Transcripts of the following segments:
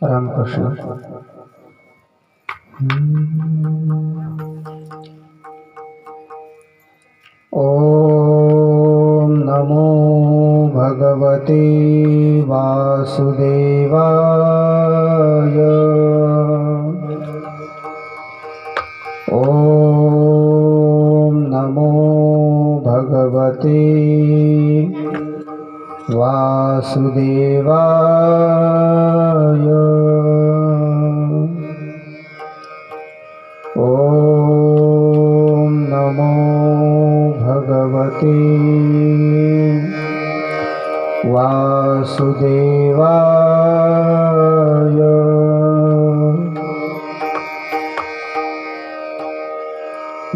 रामकृष्ण। ओम नमो भगवते वासुदेवाय। ओम नमो भगवते वासुदेवाय।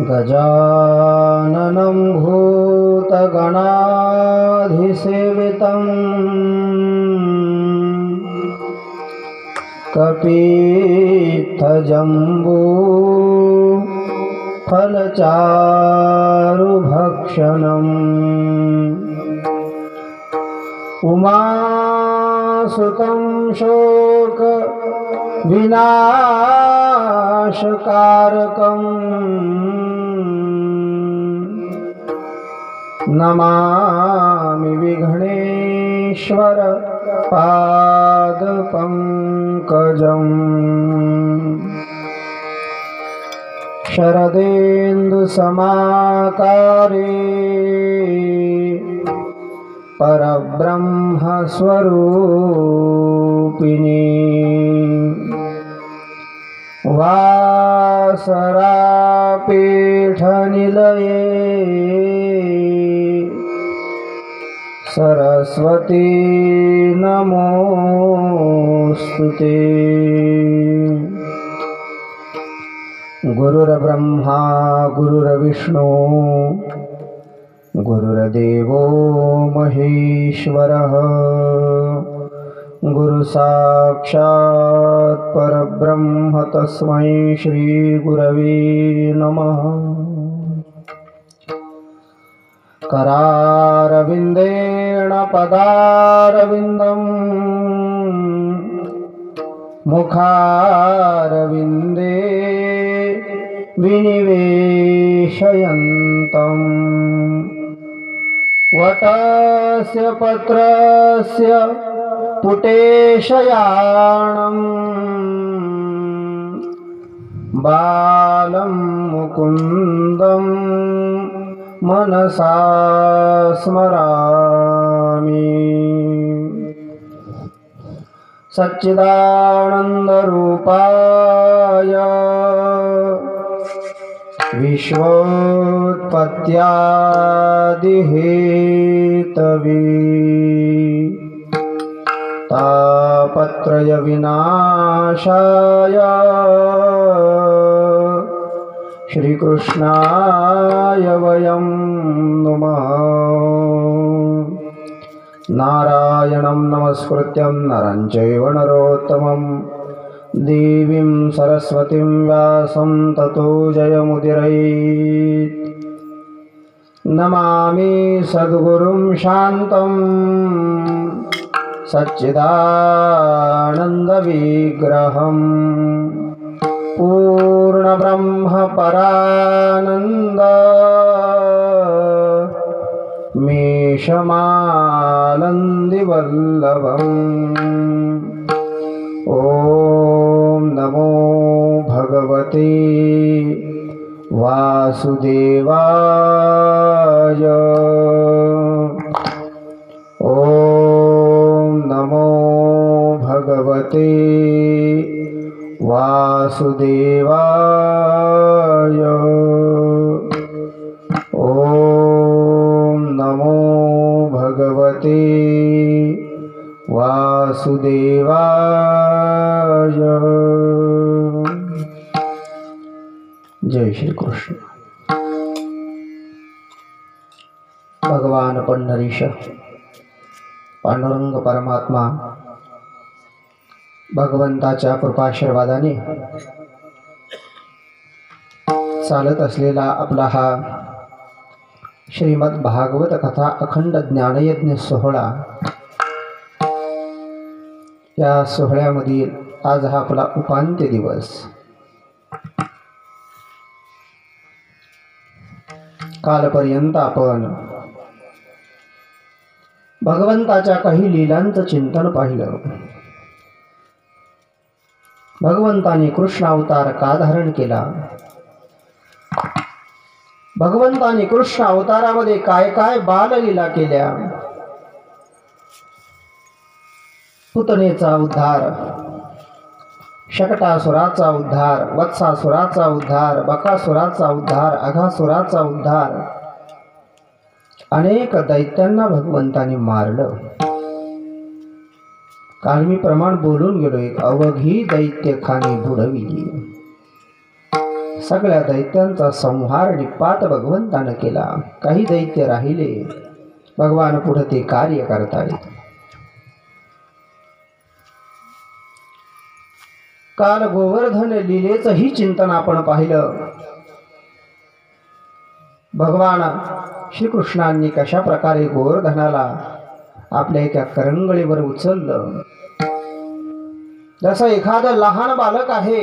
गजाननं भूतगणाधिसेवितं कपित्थजम्बू फलचारुभक्षणम् उमासुतं शोकविनाशकारकम् नमामि विघ्नेश्वर पादपङ्कजम्। शरदेन्दुसमाकारे परब्रह्मस्वरूपिणी वासरापीठनिलये सरस्वती नमोस्तुते। गुरुर्ब्रह्मा गुरुर्विष्णु गुरुर्देवो महेश्वरः गुरुसाक्षात् परब्रह्म तस्मै श्रीगुरवे नमः। करारविन्देण पदारविन्दं मुखारविन्दे विनिवेशयन्तम् वटस्य पत्रस्य पुटेशयाणं बालं मुकुन्दं मनसा स्मरामि। सच्चिदानन्दरूपाय विश्वोत्पत्त्यादिहेतवे तापत्रयविनाशाय श्रीकृष्णाय वयं नमः। नारायणं नमस्कृत्यं नरं चैव नरोत्तमं देवीं सरस्वतीं व्यासं ततो जयमुदीरयेत्। नमामि सद्गुरुं शान्तं सच्चिदानन्दविग्रहं पूर्णब्रह्मपरानन्द मेषमानन्दिवल्लभम्। ॐ नमो भगवते वासुदेवाय। ॐ नमो भगवते वासुदेवाय। ॐ नमो भगवते वासुदेवाय। जय श्री कृष्ण। भगवान पंढरीश पांडुरंग परमात्मा भगवंताच्या कृपाशीर्वादाने चालत असलेला आपला हा श्रीमद भागवत कथा अखंड ज्ञानयज्ञ सोहळा, या सोहळ्यामधील आज हा आपला उपांत्य दिवस। कालपर्यंत आपण भगवंताच्या काही लीलांचं चिंतन पाहिलं। भगवंताने कृष्ण अवतार का धारण केला, भगवंताने कृष्ण अवतारामध्ये काय काय बाललीला केल्या, पुतनेचा उद्धार, शकटासुराचा उद्धार, वत्सासुराचा उद्धार, बकासुराचा उद्धार, अघासुराचा उद्धार, अनेक दैत्यांना भगवंताने मारलं। काल मी प्रमाण बोलून गेलो, एक अवघी दैत्य खाणी बुडविली। सगळ्या दैत्यांचा संहार निपात भगवंतानं केला. काही दैत्य राहिले, भगवान पुढे ते कार्य करतायत. काल गोवर्धन लीलेचंही चिंतन आपण पाहिलं. भगवान श्रीकृष्णांनी कशा प्रकारे गोवर्धनाला आपल्या एका करंगळीवर उचललं. जसं एखादं लहान बालक आहे,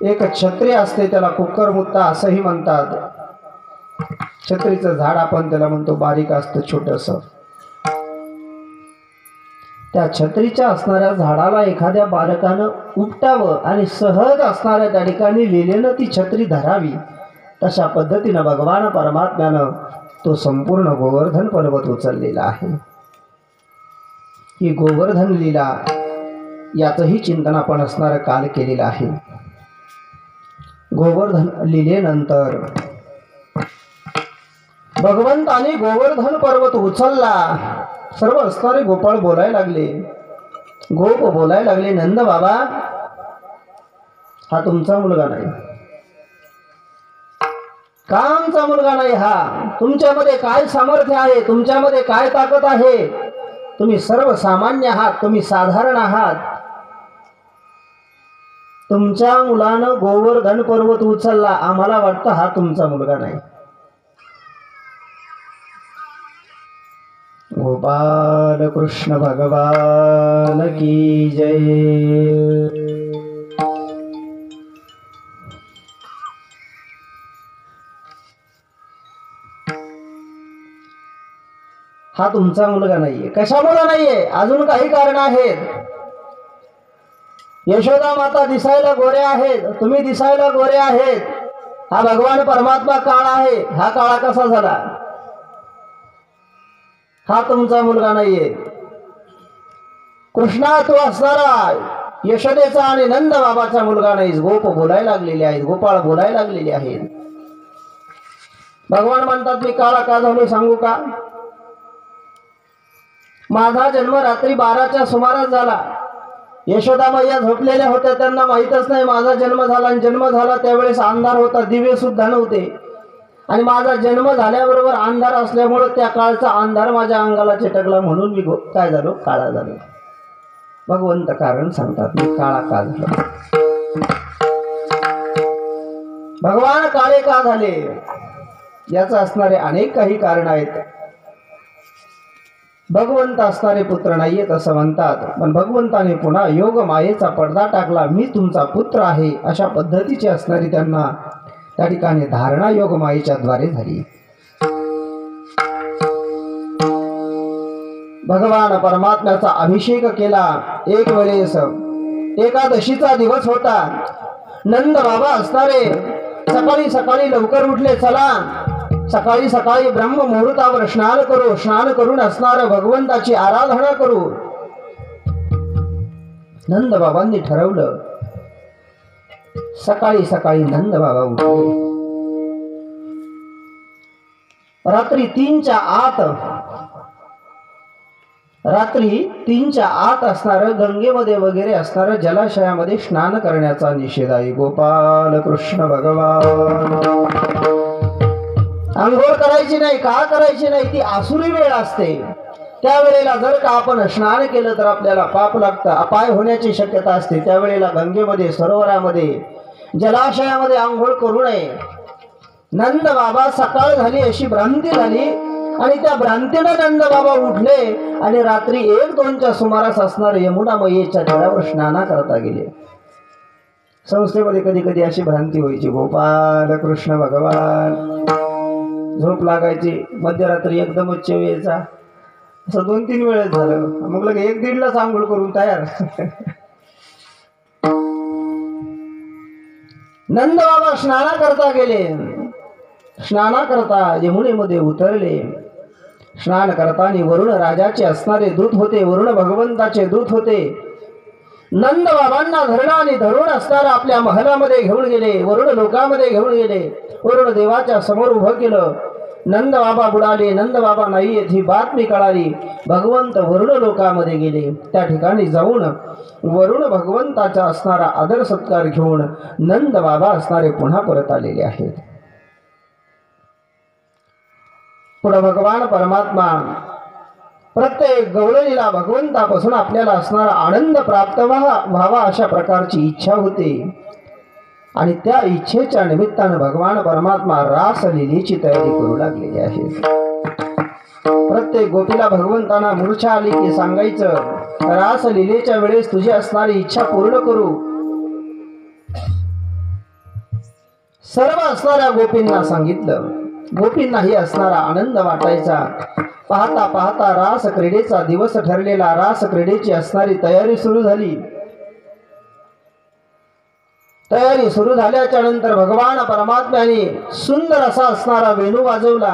एक छत्री असते, त्याला कुक्करमुत्ता असंही म्हणतात. छत्रीचं झाड आपण त्याला म्हणतो, बारीक असतं छोटंसं. त्या छत्रीच्या असणाऱ्या झाडाला एखाद्या बालकानं उपटावं आणि सहज असणाऱ्या त्या ठिकाणी लिलेनं ती छत्री धरावी. तशा पद्धतीनं भगवान परमात्म्यानं तो संपूर्ण गोवर्धन पर्वत उचललेला आहे. ही गोवर्धन लीला, याचंही चिंतन आपण असणारं काल केलेलं आहे. गोवर्धन लीलेनंतर भगवंताने गोवर्धन पर्वत उचलला. सर्व असणारे गोपाळ बोलायला लागले, गोप बोलायला लागले, नंद बाबा, हा तुमचा मुलगा नाही. का आमचा मुलगा नाही? हा तुमच्यामध्ये काय सामर्थ्य आहे? तुमच्यामध्ये काय ताकद आहे? तुम्ही सर्वसामान्य आहात, तुम्ही साधारण आहात. तुमच्या मुलानं गोवर्धन पर्वत उचलला, आम्हाला वाटतं हा तुमचा मुलगा नाही. गोपाल कृष्ण भगवान की जय. हा तुमचा मुलगा नाहीये. कशामुळे नाहीये? अजून काही कारण आहेत. यशोदा माता दिसायला गोऱ्या आहेत, तुम्ही दिसायला गोरे आहेत. हा भगवान परमात्मा काळा आहे. हा काळा कसा झाला? हा तुमचा मुलगा नाहीये. कृष्णा, तू असणारा यशोदेचा आणि नंद बाबाचा मुलगा नाहीस. गोप बोलायला लागलेले आहेत, गोपाळ बोलायला लागलेले आहेत. भगवान म्हणतात, मी काळा का झालो सांगू का? माझा जन्म रात्री 12च्या सुमारास झाला. यशोदा मैया झोपलेल्या होत्या, त्यांना माहीतच नाही माझा जन्म झाला. आणि जन्म झाला त्यावेळेस अंधार होता, दिवे सुद्धा नव्हते. आणि माझा जन्म झाल्याबरोबर अंधार असल्यामुळे त्या काळचा अंधार माझ्या अंगाला चिटकला, म्हणून मी काय झालो? काळा झालो. भगवंत कारण सांगतात, मी काळा का झालो. भगवान काळे का झाले? याचं असणारे अनेक काही कारण आहेत. भगवंत असणारे पुत्र नाहीयेत असं म्हणतात, पण भगवंताने पुन्हा योग मायेचा पडदा टाकला. मी तुमचा पुत्र आहे अशा पद्धतीची असणारी त्यांना त्या ठिकाणी धारणा योग मायेच्या द्वारे झाली. भगवान परमात्म्याचा अभिषेक केला. एक वेळेस एकादशीचा दिवस होता. नंद बाबा असणारे सकाळी सकाळी लवकर उठले. चला सकाळी सकाळी ब्रह्म मुहूर्तावर स्नान करू, स्नान करून असणाऱ्या भगवंताची आराधना करू. नंद बाबांनी ठरवलं. सकाळी सकाळी नंद बाबा उठले. रात्री 3च्या आत असणारं गंगेमध्ये वगैरे असणारं जलाशयामध्ये स्नान करण्याचा निषेध आहे. गोपाल कृष्ण भगवान. आंघोळ करायची नाही. का करायची नाही? ती आसुरी वेळ असते. त्यावेळेला जर का आपण स्नान केलं तर आपल्याला पाप लागतं, अपाय होण्याची शक्यता असते. त्यावेळेला गंगेमध्ये, सरोवरामध्ये, जलाशयामध्ये आंघोळ करू नये. नंद बाबा सकाळ झाली अशी भ्रांती झाली आणि त्या भ्रांतीनं नंद बाबा उठले आणि रात्री 1-2च्या सुमारास असणार यमुना मैयेच्या तळावर स्नाना करता गेले. संस्थेमध्ये कधी कधी अशी भ्रांती व्हायची. गोपाल कृष्ण भगवान. झोप लागायची, मध्यरात्री एकदमच चेव यायचा. असं 2-3 वेळेस झालं. मग लगे 1-1:30ला आंघोळ करून तयार. नंद बाबा स्नाना करता गेले. स्नाना करता यमुनेमध्ये उतरले. स्नान करताना वरुण राजाचे असणारे दूत होते, वरुण भगवंताचे दूत होते. नंद बाबांना धरला आणि धरून असणारा आपल्या महलामध्ये घेऊन गेले, वरुण लोकामध्ये घेऊन गेले. वरुण देवाच्या समोर उभं केलं. नंद बाबा बुडाले, नंद बाबा नाही ही बातमी कळाली. भगवंत वरुण लोकामध्ये गेले. त्या ठिकाणी जाऊन वरुण भगवंताचा असणारा आदर सत्कार घेऊन नंद बाबा असणारे पुन्हा परत आलेले आहेत. पुढे भगवान परमात्मा प्रत्येक गवळणीला भगवंतापासून आपल्याला असणारा आनंद प्राप्त व्हावा अशा प्रकारची इच्छा होते. आणि त्या इच्छेच्या निमित्तानं भगवान परमात्मा रासलीलेची तयारी करू लागलेली आहे. प्रत्येक गोपीला भगवंतांना मूर्छा आली की सांगायचं, रासलीलेच्या वेळेस तुझी असणारी इच्छा पूर्ण करू. सर्व असणाऱ्या गोपींना सांगितलं. गोपींनाही असणारा आनंद वाटायचा. पाहता पाहता रास क्रीडेचा दिवस ठरलेला. रास क्रीडेची असणारी तयारी सुरू झाली. तयारी सुरू झाल्याच्या नंतर भगवान परमात्म्याने सुंदर असा असणारा वेणू वाजवला.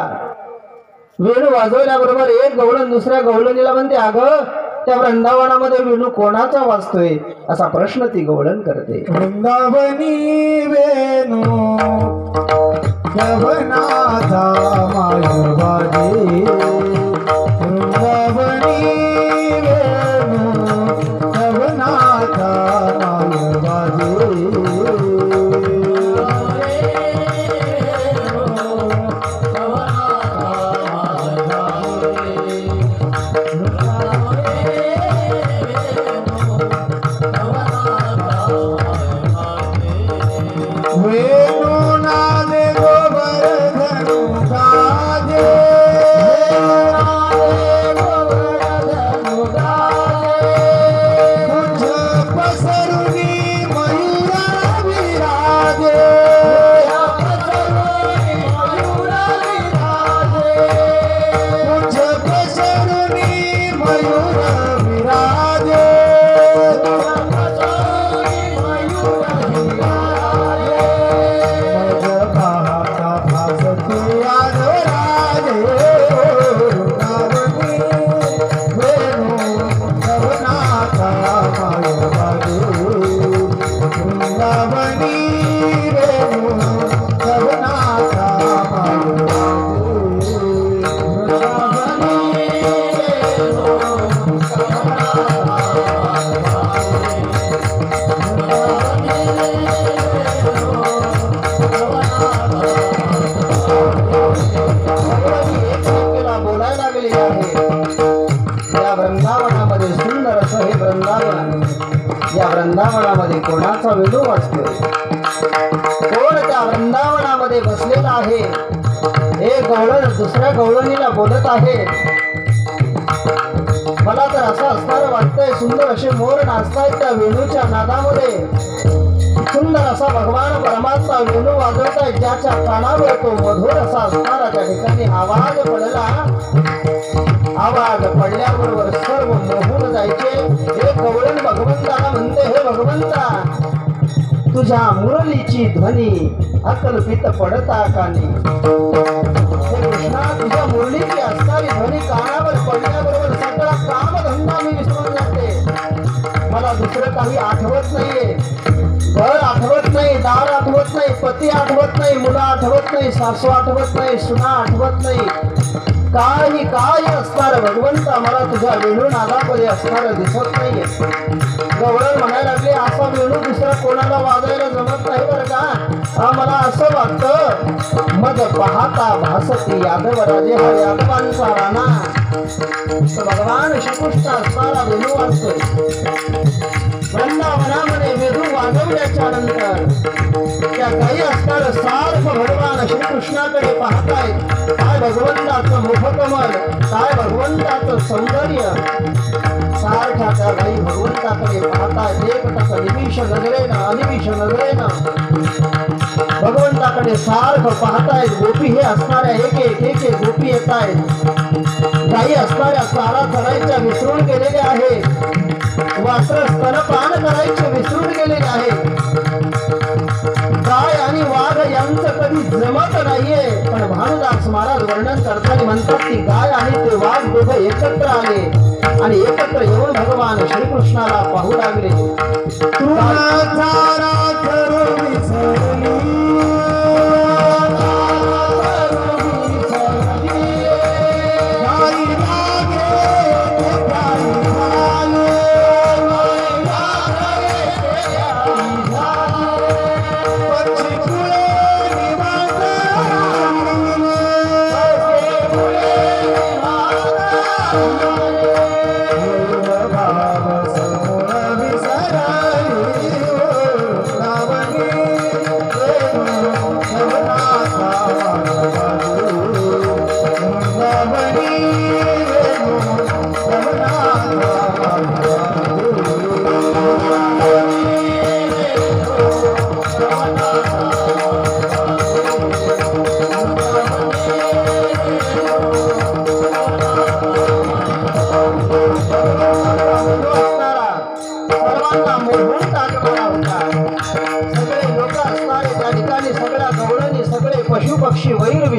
वेणू वाजवल्याबरोबर एक गवळण दुसऱ्या गवळणीला म्हणते, अगं त्या वृंदावनामध्ये वेणू कोणाचा वाजतोय असा प्रश्न ती गवळण करते. वृंदावनी वेणू गवनाचा मायवाजे, वृंदावनी वेणू गवनाचा मायवाजे. या वृंदावनामध्ये कोणाचा वेणू वाजतोय? कोण त्या वृंदावनामध्ये बसलेला आहे? एक गवळण दुसऱ्या गवळणीला बोलत आहे. मला तर असं असणारं वाटतंय, सुंदर असे मोर नाचतायत त्या वेणूच्या नादामध्ये. सुंदर असा भगवान परमात्मा वेणू वाजवताय. ज्याच्या कानावर तो मधुर असा असणारा त्या ठिकाणी आवाज पडला. आवाज पडल्याबरोबर सर्व मोहून जायचे. एक गवळण भगवंताला म्हणते, हे भगवंता, तुझ्या मुरलीची ध्वनी अकल्पित पडता कानी. हे कृष्णा, तुझ्या मुरलीची असणारी ध्वनी कानावर पडल्याबरोबर सगळा कामधंदा मी विसरून जाते. मला दुसरं काही आठवत नाहीये. घर आठवत नाही, दार आठवत नाही, पती आठवत नाही, मुलं आठवत नाही, सासू आठवत नाही, सुना आठवत नाही. काही काय असणार भगवंता, मला तुझ्या वेणू नादामध्ये असणार दिसत नाहीये. गवळण म्हणायला लागले, असा वेणू दुसरा कोणाला वाजायला जमत नाही बरं का. मला असं वाटतं, मग पाहता भासती यादव राजे हा यादवांचा राणा. भगवान श्रीकृष्ण असणारा वेणू वाजतोय. वृंदावनामध्ये वेणू वाजवल्याच्या नंतर त्या काही असणारं सारखं भगवान श्रीकृष्णाकडे पाहतायत. काय भगवंताचं मुखकमल, काय भगवंताचं सौंदर्य. सारख्या त्या काही भगवंताकडे पाहतायत. एकटक निमिष नजरेनं अनिमिष नजरेनं भगवंताकडे सारखं पाहतायत. गोपी हे असणाऱ्या एक एक गोपी येत आहेत. काही असणाऱ्या चारा चरायच्या विसरून गेलेल्या आहेत. वास्त्र स्तनपान करायचे विसरून गेलेले आहेत. गाय आणि वाघ यांचं कधी जमत नाहीये. पण भानुदास महाराज वर्णन करताना म्हणतात की गाय आणि ते वाघ दोघं एकत्र आले आणि एकत्र येऊन भगवान श्रीकृष्णाला पाहू लागले.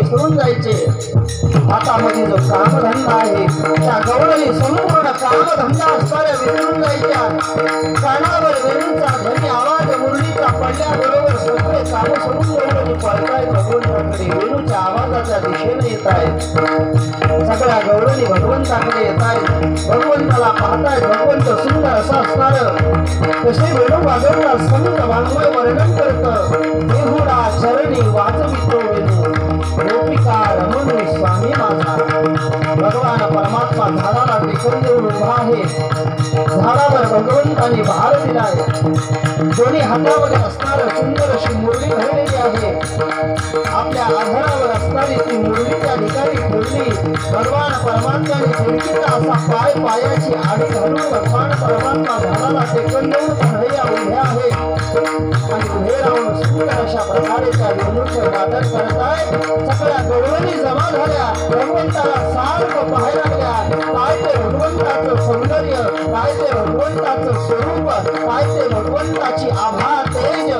विसरून जायचे. हातामध्ये जो कामधंदा आहे त्या गवळणी संपूर्ण कामधंदा असणाऱ्या विसरून जायच्या. कानावर वेणूचा ध्वनी आवाज मुरलीचा पडल्याबरोबर सगळे काम सोडून गवळणी पळताय भगवंताकडे. वेणूच्या आवाजाच्या दिशेने येत आहेत. सगळ्या गवळणी भगवंताकडे येत आहेत. भगवंताला पाहतायत. भगवंत सुंदर असं असणार कसे वेणू वाजवतात. संत वाङ्मय वर्णन करत. देहुडा चरणी वाजवितो वेणू गोपिका रमणी स्वामी माझा. भगवान परमात्मा झाडाला टेकून देऊन उभा आहे. झाडावर भगवंतांनी भार दिलाय. दोन्ही हातामध्ये असणारं सुंदर अशी मुरली भरलेली आहे. आपल्या आधारावर असणारी ती मुरली त्या ठिकाणी ठेवली. भगवान परमात्म्याने खिडकीचा असा पाय पायाची आडी घालून भगवान परमात्मा झाडाला टेकून देऊन कन्हैया उभ्या आहेत. आणि उभे राहून सुंदर अशा प्रकारे त्या वेणूचं वादन करताय. सगळ्या गवळणी जमा झाल्या. भगवंताला सारखं पाहायला लागल्या. काय ते भगवंताचं सौंदर्य, काय ते भगवंताचं स्वरूप, काय ते भगवंताची आभा तेज.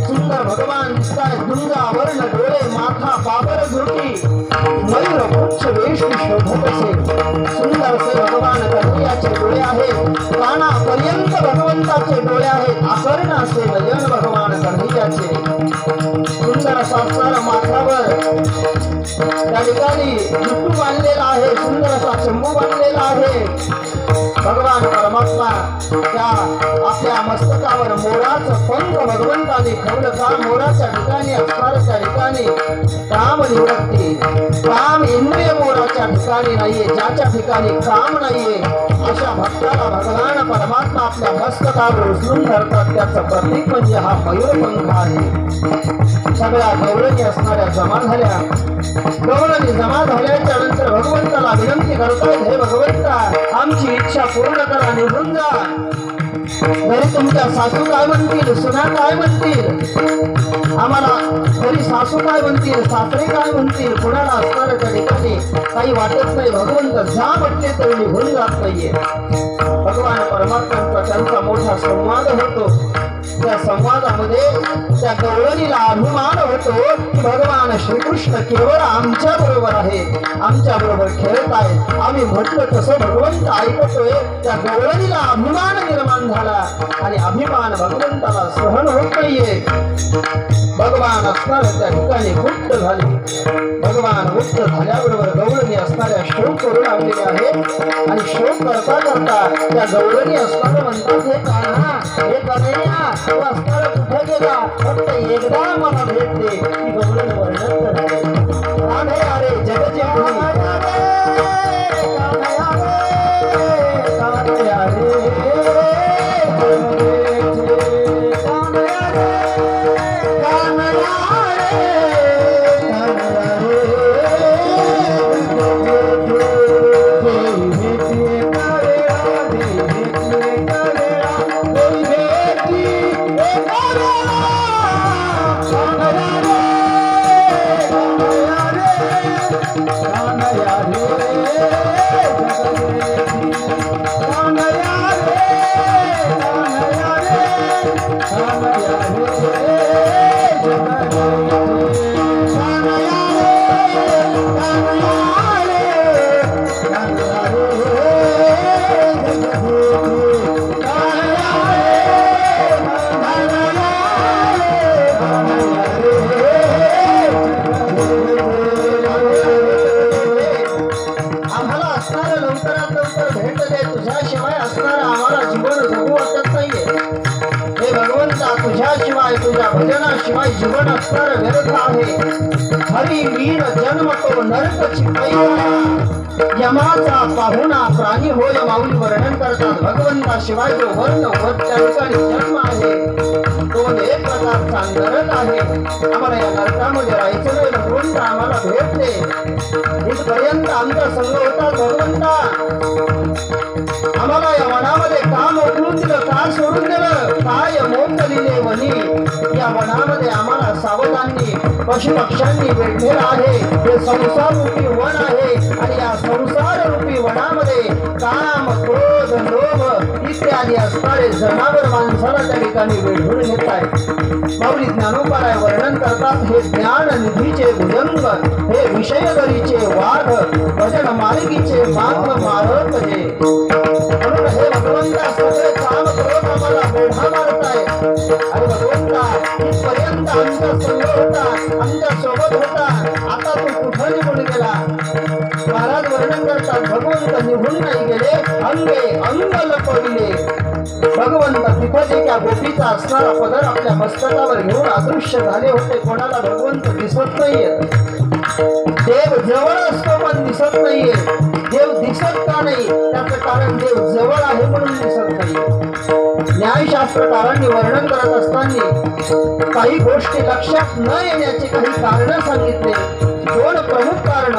सुंदर भगवान दिसताय. दुर्गावर्ण डोळे, माथा बाबर झुटी, मयूर पुच्छ वेश शोभत असे. सुंदर से भगवान कन्हैयाचे डोळे आहेत. कानापर्यंत भगवंताचे डोळे आहेत. आकर्ण असे नयन भगवान कन्हैयाचे. सुंदर असा असणारा माथ्यावर त्या ठिकाणी मुट्टू बांधलेला आहे. सुंदर असा चंबू बांधलेला आहे. भगवान परमात्मा त्या आपल्या मस्तकावर मोराचं पंख भगवंताने ठेवलं. का मोराच्या ठिकाणी असणार त्या ठिकाणी काम निवडते. काम इंद्रिय मोराच्या ठिकाणी नाहीये. ज्याच्या ठिकाणी काम नाहीये अशा भक्ताला भगवान परमात्मा आपल्या मस्तकावर उचलून धरतात. त्याचं प्रतीक म्हणजे हा मयूर पंख आहे. सगळ्या गवळणी असणाऱ्या जमा झाल्या. गवळणी जमा झाल्याच्या नंतर भगवंताला विनंती करतात. हे भगवंता, आमची इच्छा पूर्ण करा. निघून जा. घरी तुमच्या सासू काय म्हणतील, सुना काय म्हणतील, आम्हाला घरी सासू काय म्हणतील, सासरे काय म्हणतील, कुणाला असणार त्या ठिकाणी काही वाटत नाही. भगवंत जा म्हटले तरी निघून जात नाहीये. भगवान परमात्म्यांचा त्यांचा मोठा संवाद होतो. त्या संवादामध्ये त्या गवळणीला अभिमान होतो की भगवान श्रीकृष्ण केवळ आमच्या बरोबर आहे, आमच्या बरोबर खेळत आहे. आम्ही म्हटलं तसं भगवंत ऐकतोय. त्या गवळणीला अभिमान निर्माण झाला आणि अभिमान भगवंताला सहन होत नाहीये. भगवान असणार त्या ठिकाणी गुप्त झाले. भगवान गुप्त झाल्याबरोबर गवळणी असणाऱ्या शोक करू लागलेले आहे आणि शोक करता करता त्या गवळणी असणारं म्हणतात, हे कान्हा, हे कन्हैया, तू असणारा कुठे गेला, फक्त एकदा मला भेट दे. ती गवळणी वर्णन करते. कान्हैया रे जगचे तुझ्या भजनाशिवाय जीवन असणार व्यर्थ आहे. हरी मीन जन्म तो नरक यमाचा पाहुणा प्राणी होय माऊली वर्णन करतात. भगवंताशिवाय जो वर्ण व त्या ठिकाणी जन्म आहे तो एक प्रकारचा नरक आहे. आम्हाला या नरकामध्ये राहायचं नाही. भगवंत आम्हाला भेट दे. इथपर्यंत आमचा संघ होता. भगवंता आम्हाला या वनामध्ये का मोकळून दिलं, का सोडून दिलं, काय मोकलिले वनी. या वनामध्ये आम्हाला सावधानी पशुपक्ष्यांनी भेटलेलं आहे. हे संसार रूपी वन आहे आणि या संसार रूपी वनामध्ये काम, क्रोध, लोभ इत्यादी असणारे जनावर माणसाला त्या ठिकाणी वेढून घेत आहेत. माऊली ज्ञानोबाराय वर्णन करतात, हे ज्ञान निधीचे भुजंग, हे विषय दरीचे वाघ, भजन मार्गीचे मार्ग मारत हे. म्हणून हे भगवंता सगळे काम करून आम्हाला वेढा मारताय. अरे भगवंता, इथपर्यंत आमचा संग होता, आमच्या सोबत होता, आता तू कुठं निघून गेला? महाराज वर्णन करतात, भगवंत निघून नाही गेले, अंगे अंग लपविले. भगवंत तिथं जे त्या गोपीचा असणारा पदर आपल्या मस्तकावर घेऊन अदृश्य झाले होते. कोणाला भगवंत दिसत नाहीये. देव जवळ असतो पण दिसत नाहीये. देव दिसत का नाही? त्याचं कारण देव जवळ आहे म्हणून दिसत नाहीये. न्यायशास्त्रकारांनी वर्णन करत असताना काही गोष्टी लक्षात न येण्याची काही कारण सांगितले. दोन प्रमुख कारण,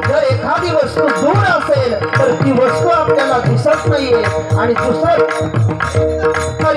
जर एखादी वस्तू दूर असेल तर ती वस्तू आपल्याला दिसत नाहीये, आणि दुसरं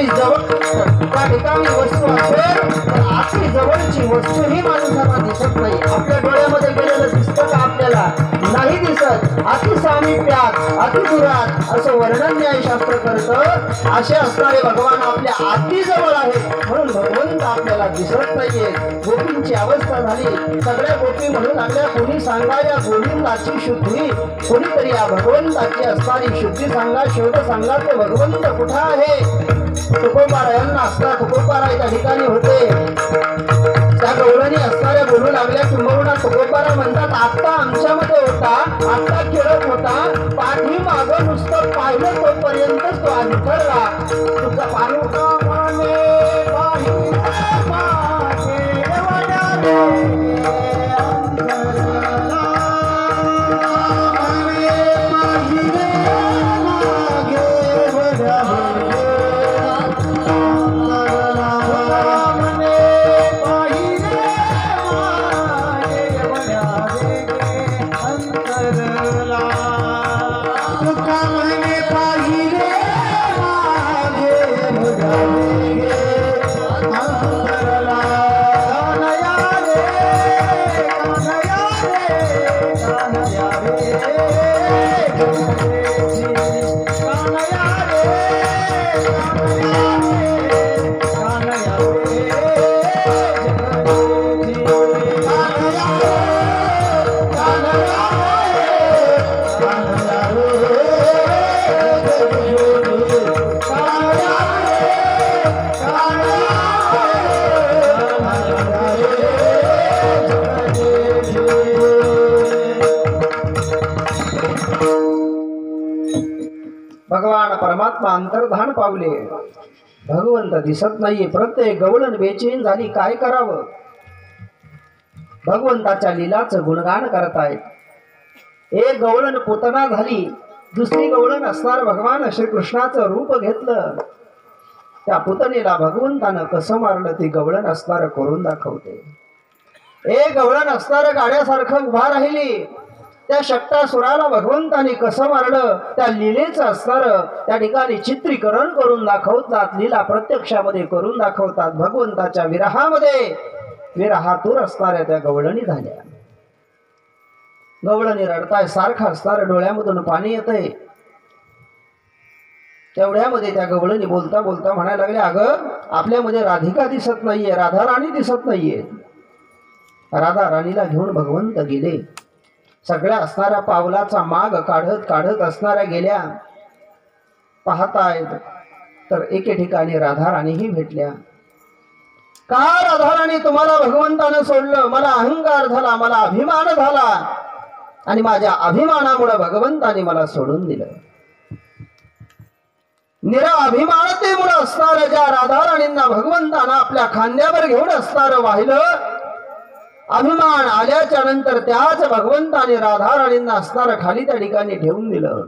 जवळ त्या ठिकाणी वस्तू असेल तर आपली जवळची वस्तू ही माणसाला दिसत नाही. आपल्या डोळ्यामध्ये गेलेलं दिसतं का? आपल्याला नाही दिसत. अति सामिप्यात अति दुरात असं वर्णन न्यायशास्त्र करतं. असे असणारे भगवान आपल्या अति जवळ आहेत म्हणून भगवंत आपल्याला दिसत नाहीये. गोपींची अवस्था झाली. सगळ्या गोपी म्हणू लागल्या, कोणी सांगा या गोविंदाची शुद्धी, कोणीतरी या भगवंताची असणारी शुद्धी सांगा, शोध सांगा, ते भगवंत कुठं आहे? तुकोबारायांना असता तुकोबाराय त्या ठिकाणी होते. त्या गौरणी असणाऱ्या बोलू लागल्या. किंबहुना तुकोबारा म्हणतात, आत्ता आमच्यामध्ये होता, आत्ता खेळत होता, पाठी मागं नुसतं पाहिलं तोपर्यंतच तो आधी ठरला. तुझा पाणुका भगवान परमात्मा अंतर्धान पावले. भगवंत दिसत नाहीये. प्रत्येक गवळण बेचैन झाली. काय करावं? भगवंताच्या लीलाचं गुणगान करतायत. एक गवळण पुतना झाली, दुसरी गवळण असणार भगवान श्रीकृष्णाचं रूप घेतलं. त्या पुतणीला भगवंतानं कसं मारलं ती गवळण असणार करून दाखवते. एक गवळण असणार गाड्यासारखं उभा राहिली. त्या शक्तासुराला भगवंताने कसं मारलं त्या लीलेचं असणार त्या ठिकाणी चित्रीकरण करून दाखवतात. लीला प्रत्यक्षामध्ये करून दाखवतात. भगवंताच्या विरहामध्ये विरहातूर असणाऱ्या त्या गवळणी झाल्या. गवळणी रडताय, सारखा असणार डोळ्यामधून पाणी येतंय. तेवढ्यामध्ये त्या गवळणी बोलता बोलता म्हणायला लागल्या, अगं आपल्यामध्ये राधिका दिसत नाहीये, राधा राणी दिसत नाहीये. राधा राणीला घेऊन भगवंत गेले. सगळ्या असणाऱ्या पावलाचा माग काढत काढत असणाऱ्या गेल्या. पाहतायत तर एके ठिकाणी राधा राणीही भेटल्या. का राधा राणी तुम्हाला भगवंतानं सोडलं? मला अहंकार झाला, मला अभिमान झाला, आणि माझ्या अभिमानामुळे भगवंताने मला सोडून दिलं. निरा अभिमानतेमुळे असणाऱ्या ज्या राधा राणींना भगवंतानं आपल्या खांद्यावर घेऊन असणारं वाहिलं, अभिमान आल्याच्या नंतर त्याच भगवंताने राधा राणींना असणारं खाली त्या ठिकाणी ठेवून दिलं.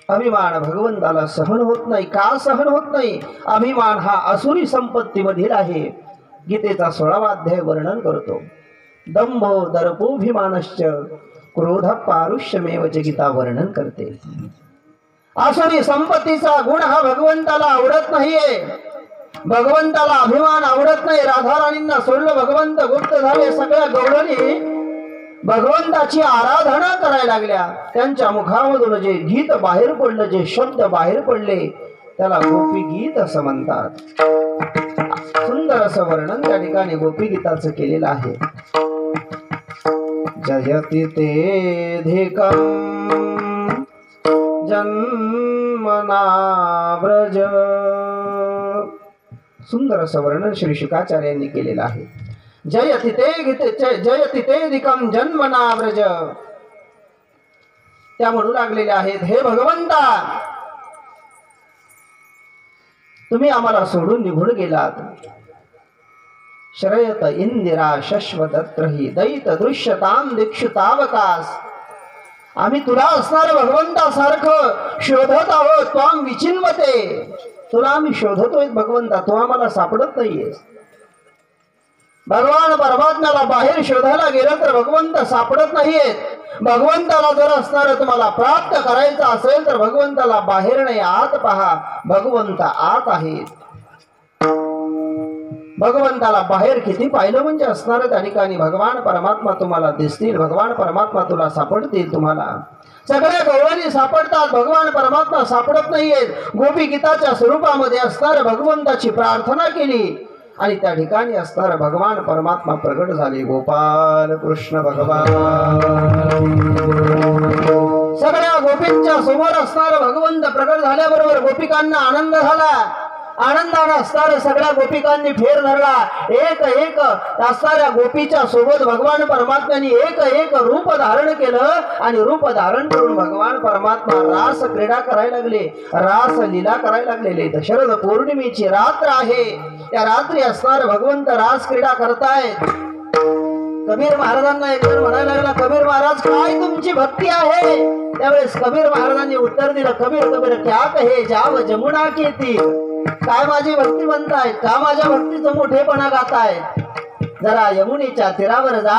अभिमान भगवंताला सहन होत नाही. का सहन होत नाही? अभिमान हा असुरी संपत्तीमधील आहे. गीतेचा 16वा अध्याय वर्णन करतो. दंभो दर्पोभिमानश्च क्रोध पारुष्यमेव च गीता वर्णन करते. असुरी संपत्तीचा गुण हा भगवंताला आवडत नाहीये. भगवंताला अभिमान आवडत नाही. राधा राणींना सोडलं, भगवंत गुप्त झाले. सगळ्या गवळणी भगवंताची आराधना करायला लागल्या, त्यांच्या मुखामधून जे गीत बाहेर पडलं, जे शब्द बाहेर पडले, त्याला गोपी गीत असं म्हणतात. सुंदर असं वर्णन त्या ठिकाणी गोपी गीताचं केलेलं आहे. जयति तेधिकं जन्मना व्रज. सुंदर असं वर्णन श्री शुकाचार्यांनी केलेलं आहे. जयति तेधिकं जन्मना व्रज. त्या म्हणू लागलेल्या आहेत, हे भगवंता, तुम्ही आम्हाला सोडून निघून गेलात. श्रयत इंदिरा शश्वदत्रही दैत दृश्यताम दीक्षितावकाश. आम्ही तुला असणार भगवंतासारखं शोधत आहोत. त्वाम विचिन्वते. तुला आम्ही शोधतोय भगवंता, तू आम्हाला सापडत नाहीयेस. भगवान परमात्म्याला बाहेर शोधायला गेलं तर भगवंत सापडत नाहीयेत. भगवंताला जर असणार तुम्हाला प्राप्त करायचं असेल तर भगवंताला बाहेर नाही, आत पहा. भगवंत आत आहेत. भगवंताला बाहेर किती पाहिलं म्हणजे असणार त्या ठिकाणी भगवान परमात्मा तुम्हाला दिसतील. भगवान परमात्मा तुला सापडतील. तुम्हाला सगळ्या गौराणी सापडतात, भगवान परमात्मा सापडत नाहीयेत. गोपी गीताच्या स्वरूपामध्ये असणार भगवंताची प्रार्थना केली आणि त्या ठिकाणी असणार भगवान परमात्मा प्रगट झाले. गोपाल कृष्ण भगवान. सगळ्या गोपींच्या समोर असणार भगवंत प्रगट झाल्याबरोबर गोपिकांना आनंद झाला. आनंदाने असणाऱ्या सगळ्या गोपिकांनी फेर धरला. एक एक असणाऱ्या गोपीच्या सोबत भगवान परमात्म्यांनी एक एक रूप धारण केलं आणि रूप धारण करून भगवान परमात्मा रास क्रीडा करायला लागले, रास लीला करायला लागलेले. शरद पौर्णिमेची रात्र आहे. त्या रात्री असणार भगवंत रास क्रीडा करतायत. कबीर महाराजांना एक जण म्हणायला लागला, कबीर महाराज काय तुमची भक्ती आहे? त्यावेळेस कबीर महाराजांनी उत्तर दिलं, कबीर कबीर क्या कहे जाव जमुना की तीर. काय माझी भक्ती म्हणताय? का माझ्या भक्तीचं मोठेपणा गाताय? जरा यमुनेच्या तीरावर जा.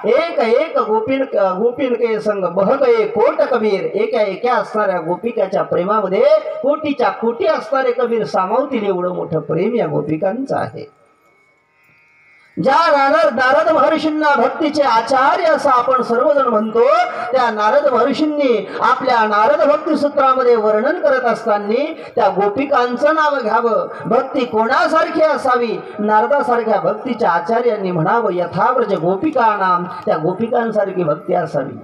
एक एक गोपीन के संग बह गये कोट कबीर. एका एका असणाऱ्या गोपिकाच्या प्रेमामध्ये कोटीच्या कोटी असणारे कबीर सामावतील एवढं मोठं प्रेम या गोपिकांचं आहे. ज्या नारद महर्षींना भक्तीचे आचार्य असं आपण सर्वजण म्हणतो, त्या नारद महर्षींनी आपल्या नारद भक्ती सूत्रामध्ये वर्णन करत असताना त्या गोपिकांचं नाव घ्यावं. भक्ती कोणासारखी असावी? नारदासारख्या भक्तीच्या आचार्यांनी म्हणावं, यथाव्रज गोपिकानाम. त्या गोपिकांसारखी भक्ती असावी.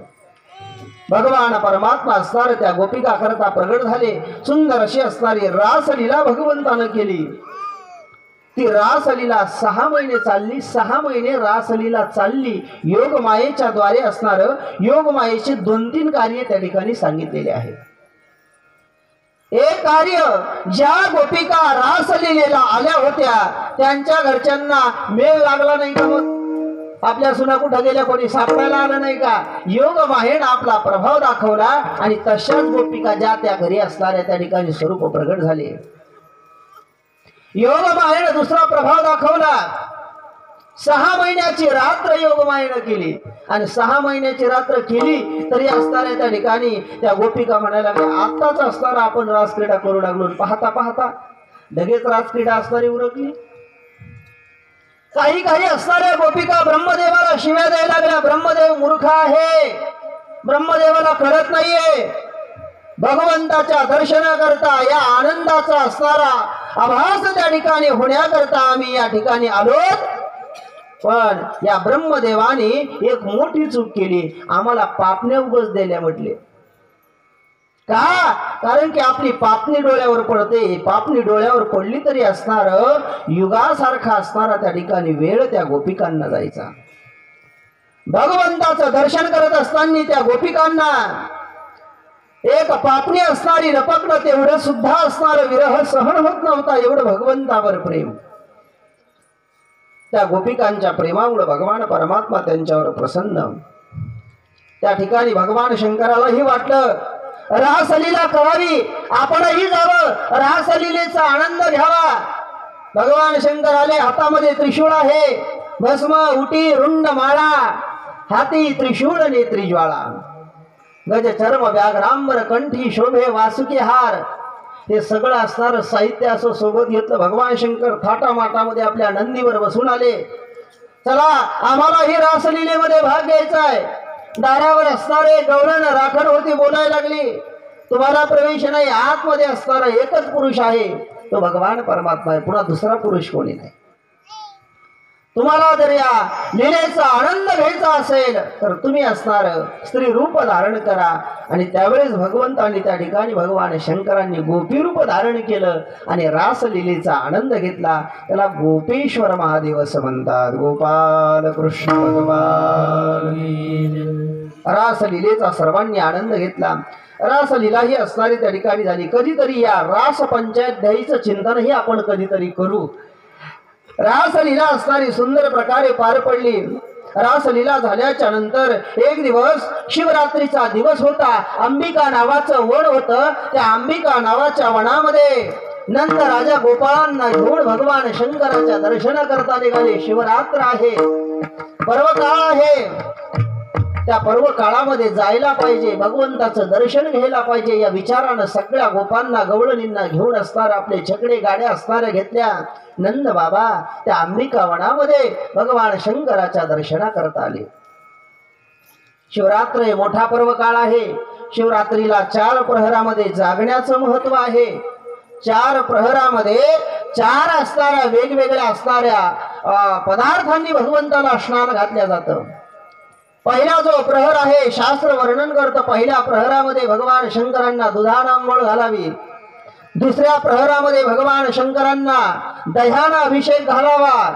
भगवान परमात्मा असणार त्या गोपिका करता प्रगट झाले. सुंदर अशी असणारी रासलीला भगवंतानं केली. ती रासलीला 6 महिने चालली. 6 महिने रासलीला चालली. योग मायेच्या द्वारे असणार योग मायेचे 2-3 कार्य त्या ठिकाणी सांगितलेले आहे. एक कार्य, ज्या गोपिका रासलीलेला आल्या होत्या त्यांच्या घरच्यांना मेळ लागला नाही का? मग आपल्या सुना कुठं गेल्या, कोणी सापडायला आलं नाही का? योग मायेनं आपला प्रभाव दाखवला आणि तशाच गोपिका ज्या त्या घरी असणाऱ्या त्या ठिकाणी स्वरूप प्रगट झाले. योगमायेनं दुसरा प्रभाव दाखवला. 6 महिन्याची रात्र योगमायेनं केली आणि 6 महिन्याची रात्र केली तरी असणाऱ्या त्या ठिकाणी त्या गोपिका म्हणायला लागल्या, आत्ताच असणारा आपण रासक्रीडा करू लागलो. पाहता पाहता लगेच रासक्रीडा असणारी उरकली. काही काही असणाऱ्या गोपिका ब्रह्मदेवाला शिव्या द्यायला लागल्या. ब्रह्मदेव मूर्ख आहे, ब्रह्मदेवाला कळत नाहीये. भगवंताच्या दर्शनाकरता या आनंदाचा असणारा आभास त्या ठिकाणी होण्याकरता आम्ही या ठिकाणी आलो. पण या ब्रह्मदेवाने एक मोठी चूक केली. आम्हाला पापणे उगस दिल्या म्हटले. का? कारण की आपली पापणी डोळ्यावर पडते. पापणी डोळ्यावर पडली तरी असणार युगासारखा असणारा त्या ठिकाणी वेळ त्या गोपिकांना जायचा. भगवंताचं दर्शन करत असताना त्या गोपिकांना एक पापणी असणारी रपकणं तेवढं सुद्धा असणार विरह सहन होत नव्हता. एवढं भगवंतावर प्रेम. त्या गोपिकांच्या प्रेमामुळे भगवान परमात्मा त्यांच्यावर प्रसन्न. त्या ठिकाणी भगवान शंकरालाही वाटलं रासलीला करावी, आपणही जावं, रासलीलेचा आनंद घ्यावा. भगवान शंकर आले. हातामध्ये त्रिशूळ आहे, भस्म उटी रुंड माळा, हाती त्रिशूळ नेत्री ज्वाळा, गज चर्म व्याघ्रांबर कंठी शोभे वासुकी हार. हे सगळं असणारं साहित्य असं सोबत घेतलं. भगवान शंकर थाटामाटामध्ये आपल्या नंदीवर बसून आले. चला आम्हाला ही रासलीलेमध्ये भाग घ्यायचा आहे. दारावर असणारे गवळण राखण होती बोलायला लागली, तुम्हाला प्रवेश नाही, आतमध्ये असणारा एकच पुरुष आहे, तो भगवान परमात्मा आहे, पुन्हा दुसरा पुरुष कोणी नाही. तुम्हाला जर या लीलेचा आनंद घ्यायचा असेल तर तुम्ही असणार स्त्री रूप धारण करा. आणि त्यावेळेस भगवंतांनी त्या ठिकाणी भगवान शंकरांनी गोपी रूप धारण केलं आणि रासलीलेचा आनंद घेतला. त्याला गोपेश्वर महादेव असं म्हणतात. गोपाल कृष्ण भगवान. रासलीलेचा सर्वांनी आनंद घेतला. रासलीला ही असणारी त्या ठिकाणी झाली. कधीतरी या रास पंचाध्यायीचं चिंतनही आपण कधीतरी करू. रासलीला असणारी सुंदर प्रकारे पार पडली. रासलीला झाल्याच्या नंतर एक दिवस शिवरात्रीचा दिवस होता. अंबिका नावाचं वन होतं. त्या अंबिका नावाच्या वनामध्ये नंद राजा गोपाळांना घेऊन भगवान शंकराच्या दर्शन करता निघाले. शिवरात्र आहे, पर्वकाळ आहे. त्या पर्व काळामध्ये जायला पाहिजे, भगवंताचं दर्शन घ्यायला पाहिजे या विचारानं सगळ्या गोपांना गवळणींना घेऊन असणाऱ्या आपले छकडे गाड्या असणाऱ्या घेतल्या. नंद बाबा त्या अंबिका वनामध्ये भगवान शंकराच्या दर्शना करता आले. शिवरात्र हे मोठा पर्व काळ आहे. शिवरात्रीला 4 प्रहरामध्ये जागण्याचं महत्व आहे. 4 प्रहरामध्ये 4 असणाऱ्या वेगवेगळ्या असणाऱ्या पदार्थांनी भगवंताला स्नान घातल्या जातं. पहिला जो प्रहर आहे शास्त्र वर्णन करतं, पहिल्या प्रहरामध्ये भगवान शंकरांना दुधानं अंघोळ घालावी. दुसऱ्या प्रहरामध्ये भगवान शंकरांना दह्यानं अभिषेक घालावा.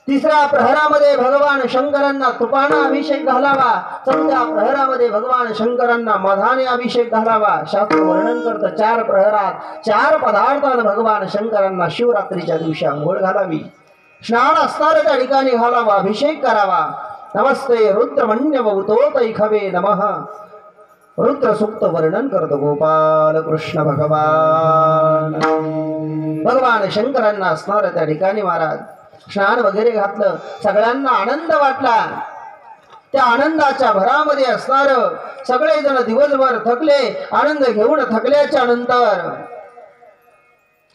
तिसऱ्या प्रहरामध्ये भगवान शंकरांना तुपानं अभिषेक घालावा. चौथ्या प्रहरामध्ये भगवान शंकरांना मधाने अभिषेक घालावा. शास्त्र वर्णन करतं 4 प्रहरात 4 पदार्थानं भगवान शंकरांना शिवरात्रीच्या दिवशी अंघोळ घालावी. स्नान असणाऱ्या त्या ठिकाणी घालावा, अभिषेक करावा. नमस्ते रुद्रमण्यवतोतै खवे नमः. रुद्र सूक्त वर्णन करतो. गोपाल कृष्ण भगवान. भगवान शंकरांना असणार त्या ठिकाणी महाराज स्नान वगैरे घातलं. सगळ्यांना आनंद वाटला. त्या आनंदाच्या भरामध्ये असणार सगळेजण दिवसभर थकले. आनंद घेऊन थकल्याच्या नंतर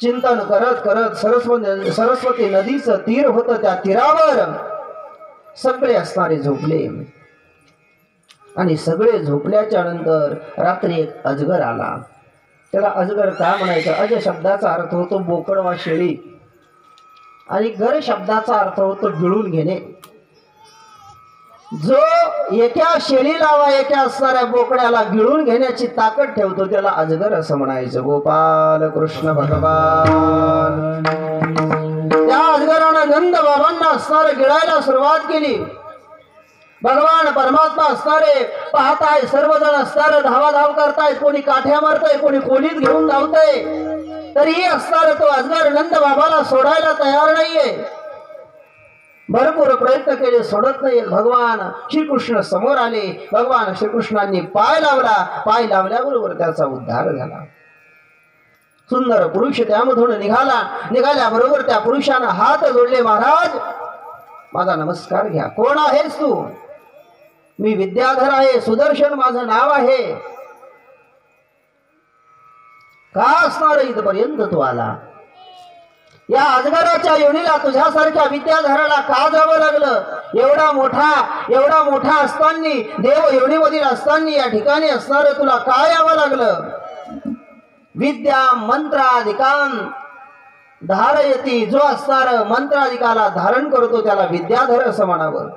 चिंतन करत करत सरस्वती नदीचं तीर होतं. त्या तीरावर सगळे असणारे झोपले. आणि सगळे झोपल्याच्या नंतर रात्री एक अजगर आला. त्याला अजगर का म्हणायचं? अज शब्दाचा अर्थ होतो बोकड वा शेळी आणि गर शब्दाचा अर्थ होतो गिळून घेणे. जो एका शेळीला वा एका असणाऱ्या बोकड्याला गिळून घेण्याची ताकद ठेवतो त्याला अजगर असं म्हणायचं. गोपाल कृष्ण भगवान. त्या अजगरानं नंद बाबांना असणारे गिळायला सुरुवात केली. भगवान परमात्मा असणारे पाहताय, सर्वजण असणारे धावाधाव करतायत. कोणी काठ्या मारताय, कोणी कोलीत घेऊन धावतंय. तरीही असणारे तो अजगर नंद बाबाला सोडायला तयार नाहीये. भरपूर प्रयत्न केले, सोडत नाही. भगवान श्रीकृष्ण समोर आले. भगवान श्रीकृष्णांनी पाय लावला. पाय लावल्याबरोबर त्याचा उद्धार झाला. सुंदर पुरुष त्यामधून निघाल्याबरोबर त्या पुरुषानं हात जोडले. महाराज माझा नमस्कार घ्या. कोण आहेस तू? मी विद्याधर आहे, सुदर्शन माझं नाव आहे. का असणार इथपर्यंत तू आला? या अजगराच्या योनीला तुझ्यासारख्या विद्याधराला का जावं लागलं? एवढा मोठा असताना, देव योनीमधील असताना या ठिकाणी असणार तुला काय यावं लागलं? विद्या मंत्राधिकान धारयती. जो असणार मंत्राधिकाला धारण करतो त्याला विद्याधर असं म्हणावं.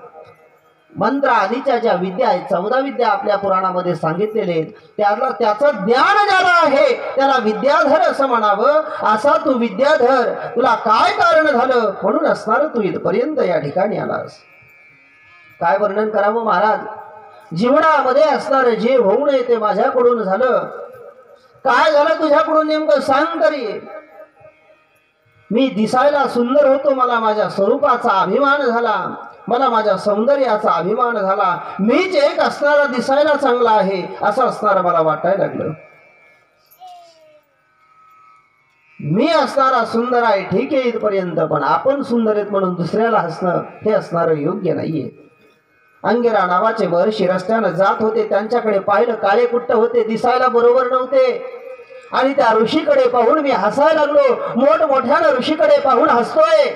मंत्र आधीच्या ज्या विद्या आहेत, 14 विद्या आपल्या पुराणामध्ये सांगितलेले, त्याचं ज्ञान ज्याला आहे त्याला विद्याधर असं म्हणावं. असा तू विद्याधर, तुला काय कारण झालं म्हणून असणार तू इथपर्यंत या ठिकाणी आलास? काय वर्णन करावं महाराज? जीवनामध्ये असणार जे होऊ नये ते माझ्याकडून झालं. काय झालं तुझ्याकडून नेमकं सांग तरी. मी दिसायला सुंदर होतो, मला माझ्या स्वरूपाचा अभिमान झाला, मला माझ्या सौंदर्याचा अभिमान झाला. मीच एक असणारा दिसायला चांगला आहे असं असणारा मला वाटायला लागलं. मी असणारा सुंदर आहे ठीक आहे इथपर्यंत, पण आपण सुंदर आहेत म्हणून दुसऱ्याला हसणं हे असणारं योग्य नाहीये. अंगिरा नावाचे महर्षी रस्त्यानं जात होते. त्यांच्याकडे पाहिलं, काळे कुट्ट होते, दिसायला बरोबर नव्हते. आणि त्या ऋषीकडे पाहून मी हसायला लागलो. मोठमोठ्यानं ऋषीकडे पाहून हसतोय.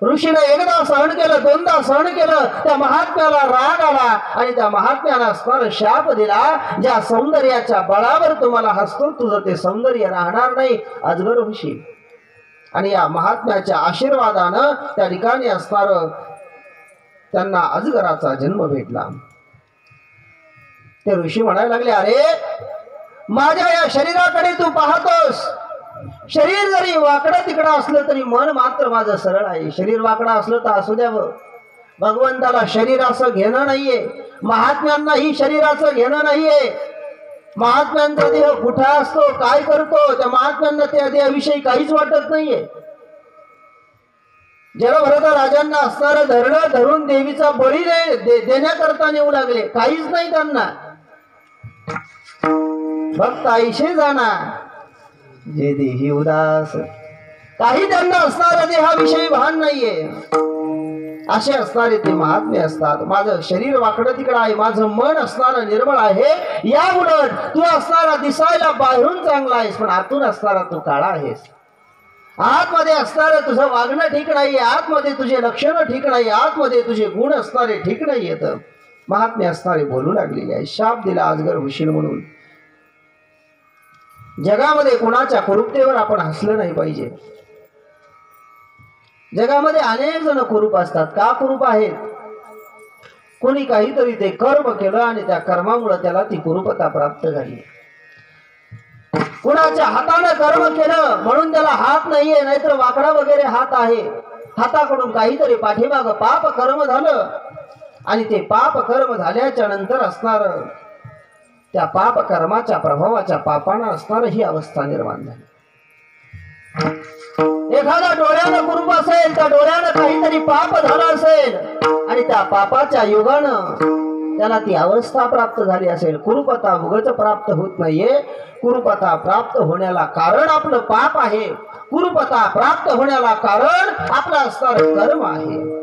ऋषीने एकदा सहन केलं, दोनदा सहन केलं, त्या महात्म्याला राग आला आणि त्या महात्म्याला असणारा शाप दिला, ज्या सौंदर्याच्या बळावर तुम्हाला हसतो तुझं ते सौंदर्य राहणार नाही, अजगर होशील. आणि या महात्म्याच्या आशीर्वादानं त्या ठिकाणी असणार त्यांना अजगराचा जन्म भेटला. ते ऋषी म्हणायला लागले, अरे माझ्या या शरीराकडे तू पाहतोस, शरीर जरी वाकडं तिकडं असलं तरी मन मात्र माझं सरळ आहे. शरीर वाकडं असलं तर असू द्यावं, भगवंताला शरीराचं घेणं नाहीये, महात्म्यांनाही शरीराचं घेणं नाहीये. महात्म्यांचा देह कुठा असतो, काय करतो, त्या महात्म्यांना त्या देहाविषयी काहीच वाटत नाहीये. जलभरत राजांना असणारं धरणं धरून देवीचा बळी देण्याकरता नेऊ लागले, काहीच नाही त्यांना. भक्त आईशे जाना जे देही उदास, काही त्यांना असणाऱ्या देहाविषयी भान नाहीये. असे असणारे ते महात्मे असतात. माझं शरीर वाकडं तिकडं आहे, माझं मन असणारं निर्मळ आहे. या उलट तू असणारा दिसायला बाहेरून चांगला आहेस, पण आतून असणारा तू काळा आहेस. आतमध्ये असणारं तुझं वागणं ठीक नाहीये, आतमध्ये तुझे लक्षणं ठीक नाही, आतमध्ये तुझे गुण असणारे ठीक नाही येत. महात्मे असणारे बोलू लागलेले आहे. शाप दिला अजगर होशील म्हणून. जगामध्ये कोणाच्या कुरूपतेवर आपण हसलं नाही पाहिजे. जगामध्ये अनेक जण कुरूप असतात. का कुरूप आहेत? कोणी काहीतरी ते कर्म केलं आणि त्या कर्मामुळे त्याला ती कुरूपता प्राप्त झाली. कुणाच्या हाताने कर्म केलं म्हणून त्याला हात नाहीये, नाहीतर वाकडा वगैरे हात आहे. हाताकडून काहीतरी पाठीमाग पाप कर्म झालं आणि ते पाप कर्म झाल्याच्या नंतर असणार त्या पाप कर्माच्या प्रभावाच्या पापानं असणार ही अवस्था निर्माण झाली. एखादा डोळ्यानं कुरूप असेल, त्या डोळ्यानं काहीतरी पाप झालं असेल आणि त्या पापाच्या योगानं त्याला ती अवस्था प्राप्त झाली असेल. कुरूपता उगाच प्राप्त होत नाहीये. कुरूपता प्राप्त होण्याला कारण आपलं पाप आहे. कुरूपता प्राप्त होण्याला कारण आपलं असणार कर्म आहे.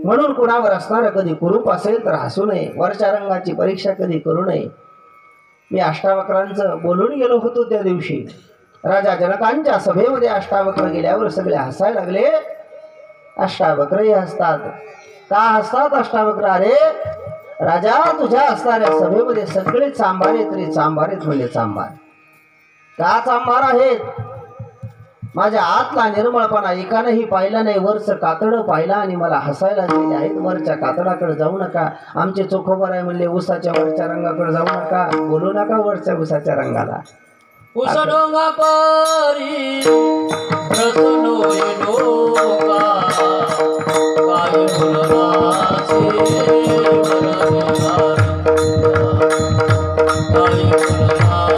म्हणून कुणावर असणार कधी कुरूप असेल तर हसू नये, वरच्या रंगाची परीक्षा कधी करू नये. मी अष्टावक्रांचं बोलून गेलो होतो त्या दिवशी. राजा जनकांच्या सभेमध्ये अष्टावक्र गेल्यावर सगळे हसायला लागले. अष्टावक्रही हसतात. का हसतात अष्टावक्र? अरे राजा, तुझ्या असणाऱ्या सभेमध्ये सगळे चांभार तरी चांभारेत म्हणजे चांभार. का चांभार आहेत? माझ्या आतला निर्मळपणा एकानंही पाहिला नाही. वरचं कातडं पाहिलं आणि मला हसायला गेले आहेत. वरच्या कातडाकडे जाऊ नका, आमचे चोखोबर आहे म्हणले. उसाच्या वरच्या रंगाकडे जाऊ नका, बोलू नका वरच्या उसाच्या रंगाला. उसडोंगा परी रसनोय डोका काय फुलवासे वरदार काय फुलवासे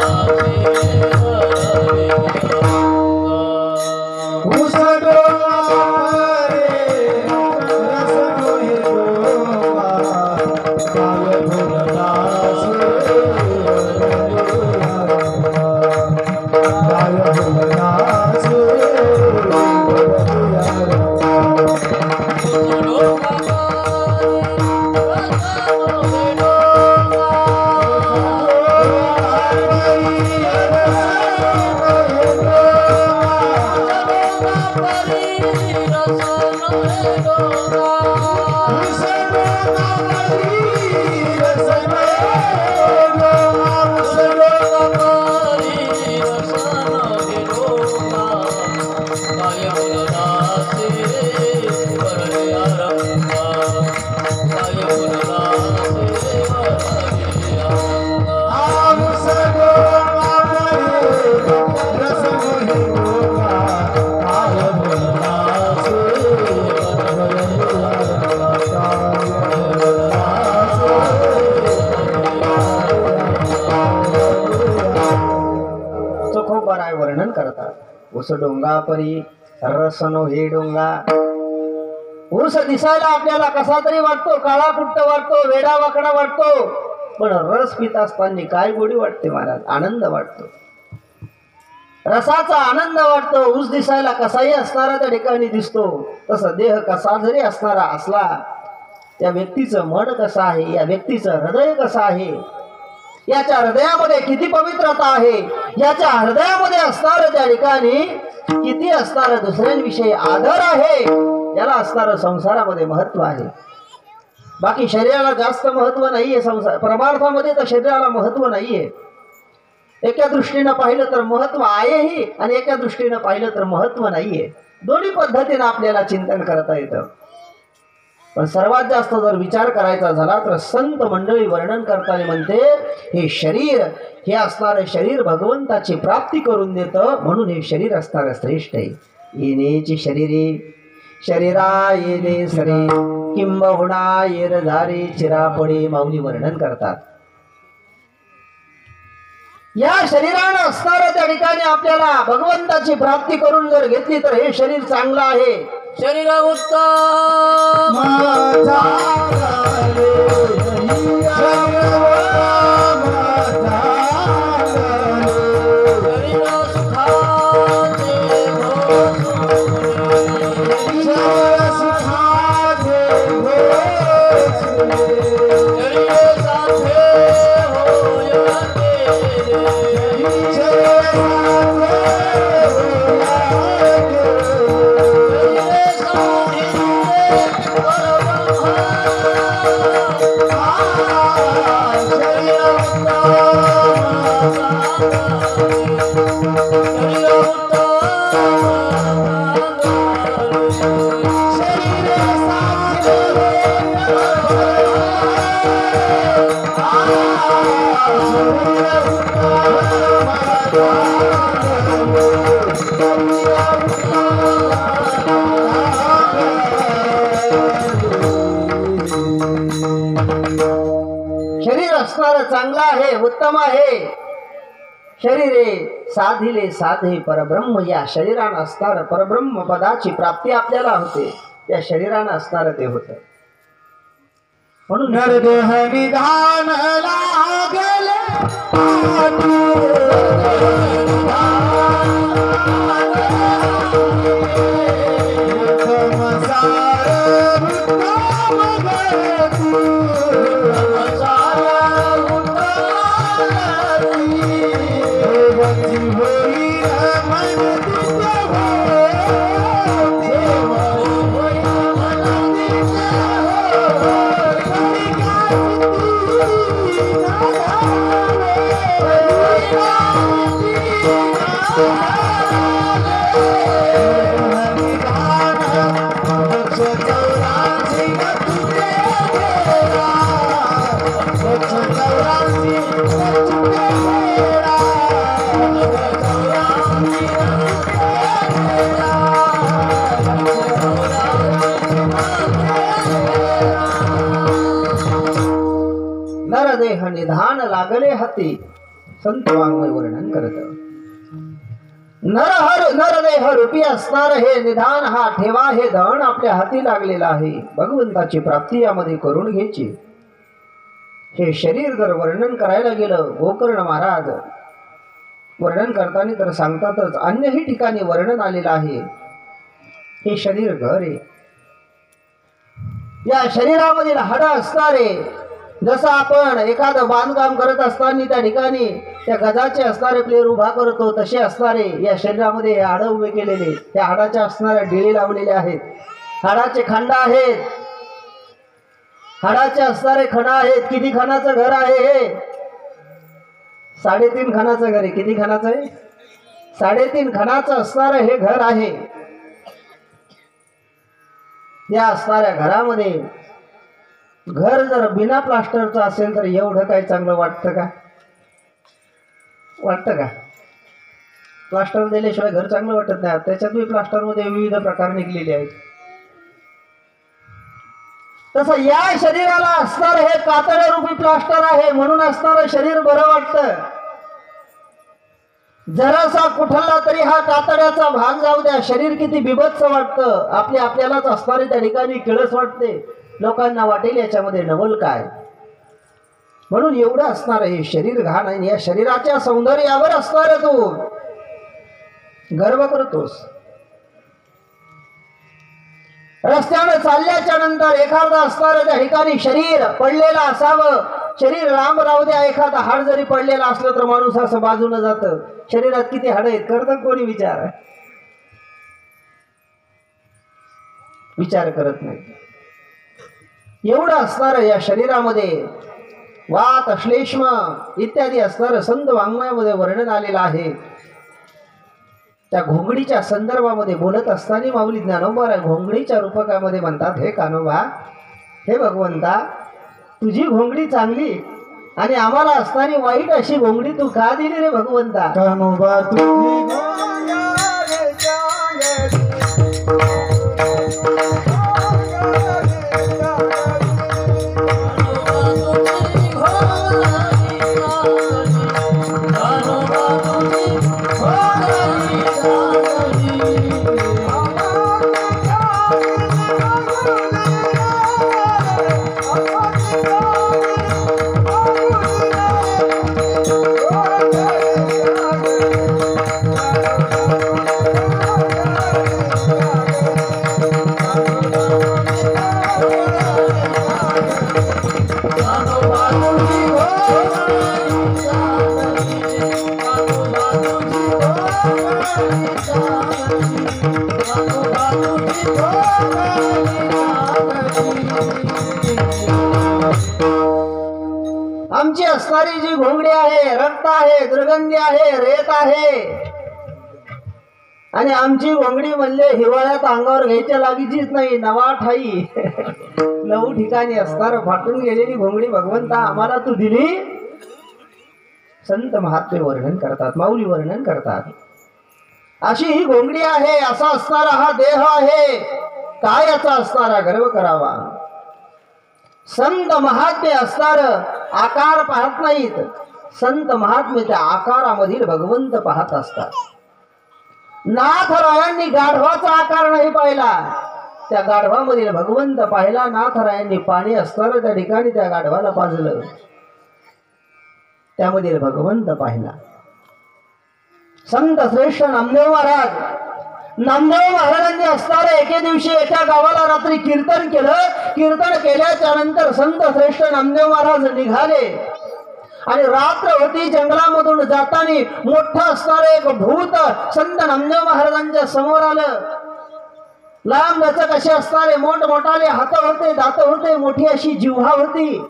वर्णन करतात. ऊस डोंगा परी रसनो हे डोंगा. ऊस दिसायला आपल्याला कसा तरी वाटतो, काळा कुट्ट वाटतो, वेडा वाकडा वाटतो, पण रस पित असताना काय गोडी वाटते महाराज, आनंद वाटतो. रसाचा आनंद वाटतो. ऊस दिसायला कसाही असणारा त्या ठिकाणी दिसतो, तसं देह कसा जरी असणारा असला, त्या व्यक्तीचं मन कसं आहे, या व्यक्तीचं हृदय कसं आहे, याच्या हृदयामध्ये किती पवित्रता आहे, याच्या हृदयामध्ये असणार त्या ठिकाणी किती असणार दुसऱ्यांविषयी आदर आहे याला असणार संसारामध्ये महत्व आहे. बाकी शरीराला जास्त महत्व नाहीये. संसार परमार्थामध्ये तर शरीराला महत्व नाहीये. एका दृष्टीनं पाहिलं तर महत्व आहेही आणि एका दृष्टीनं पाहिलं तर महत्व नाहीये. दोन्ही पद्धतीनं आपल्याला चिंतन करता येतं. पण सर्वात जास्त जर विचार करायचा झाला तर संत मंडळी वर्णन करताना म्हणते हे शरीर हे असणारं शरीर भगवंताची प्राप्ती करून देतं, म्हणून हे शरीर असणारं श्रेष्ठ आहे. येण्याची शरीरे शरीरा येणे सरे किंबहुना येर झारे चिरापडे माऊली वर्णन करतात. या शरीरानं असणारं त्या ठिकाणी आपल्याला भगवंताची प्राप्ती करून जर घेतली तर हे शरीर चांगलं आहे. शरीर उत्तम माझा शरीर सुखाचे शरीर साथे शरीर असणारं चांगलं आहे, उत्तम आहे. शरीरे साधिले साधे परब्रह्म. या शरीरानं असणारं परब्रह्म पदाची प्राप्ती आपल्याला होते. या शरीरानं असणारं ते होतं. म्हणून नरदेह निधान लागले नरदेह निधान लागले हाती. संत वाङ्मय वर्णन करत नरदेह रूपी असणार हे निधान हा ठेवा हे धन आपल्या हाती लागलेलं आहे. भगवंताची प्राप्ती यामध्ये करून घ्यायची. हे शरीर जर वर्णन करायला गेलं गोकर्ण महाराज वर्णन करताना तर सांगतातच, अन्यही ठिकाणी वर्णन आलेलं आहे. हे शरीर घर आहे. या शरीरामधील हाडं असणारे, जसं आपण एखादं बांधकाम करत असताना त्या ठिकाणी त्या गजाचे असणारे प्लेअर उभा करतो, तसे असणारे या शरीरामध्ये हे हाडं उभे केलेले, त्या हाडाच्या असणाऱ्या डिळी लावलेल्या आहेत. हाडाचे खंड आहेत, हाडाचे असणारे खणा आहेत. किती खणाचं घर आहे हे? 3.5 खणाचं घर आहे. किती खणाचं आहे? 3.5 खणाचं असणारं हे घर आहे. या असणाऱ्या घरामध्ये घर जर बिना प्लास्टरचं असेल तर एवढं काही चांगलं वाटतं का? वाटतं का? प्लास्टर दिल्याशिवाय घर चांगलं वाटत नाही. त्याच्यातही प्लास्टरमध्ये विविध प्रकार निघलेले आहेत. तसं या शरीराला असणारं हे कातड्या रूपी प्लास्टर आहे, म्हणून असणारं शरीर बरं वाटतं. जरासा कुठला तरी हा कातड्याचा भाग जाऊ द्या, शरीर किती बिभत्स वाटतं. आपल्यालाच असणारे त्या ठिकाणी किळस वाटते. लोकांना वाटेल याच्यामध्ये नवल काय. म्हणून एवढं असणार हे शरीर घाण आहे. या शरीराच्या सौंदर्यावर असणार तू गर्व करतोस. रस्त्याने चालल्याच्या नंतर एखादं असणारं त्या ठिकाणी शरीर पडलेलं असावं. शरीर लांब राहू द्या, एखादा हाड जरी पडलेला असलं तर माणूस असं बाजूनं जातं. शरीरात किती हाड आहेत करतं कोणी विचार? विचार करत नाही. एवढं असणारं या शरीरामध्ये वात श्लेष्म इत्यादी असणारं संत वाङ्मयामध्ये वर्णन आलेलं आहे. त्या घोंगडीच्या संदर्भामध्ये बोलत असताना माऊली ज्ञानोबा घोंगडीच्या रूपकामध्ये म्हणतात, हे कानोबा, हे भगवंता, तुझी घोंगडी चांगली आणि आम्हाला असणारी वाईट अशी घोंगडी तू का दिली रे भगवंता? कानोबा तुझी गोंगडी आमची असणारी जी घोंगडी आहे, रक्त आहे, दुर्गंधी आहे, रेत आहे, आणि आमची घोंगडी म्हणले हिवाळ्यात अंगावर घ्यायच्या लागीचीच नाही, नवा ठाई 9 ठिकाणी असणार फाटून गेलेली घोंगडी भगवंता आम्हाला तू दिली. संत महात्मे वर्णन करतात, माऊली वर्णन करतात. अशी ही घोंगडी आहे, असा असणारा हा देह आहे, काय याचा असणारा गर्व करावा. संत महात्मे असणार आकार पाहत नाहीत, संत महात्मे त्या आकारामधील भगवंत पाहत असतात. नाथरायांनी गाढवाचा आकार नाही पाहिला, त्या गाढवामधील भगवंत पाहिला. नाथरायांनी पाणी असणार त्या ठिकाणी त्या गाढवाला पाजलं, त्यामधील भगवंत पाहिला. संत श्रेष्ठ नामदेव महाराजांनी असणारे एके दिवशी एका गावाला रात्री कीर्तन केलं. कीर्तन केल्याच्या नंतर संत श्रेष्ठ नामदेव महाराज निघाले आणि रात्र होती. जंगलामधून जाताना मोठं असणारे एक भूत संत नामदेव महाराजांच्या समोर आलं. लांब लचक असे असणारे मोठमोठाले हात होते, दात होते, मोठी अशी जिव्हा होती.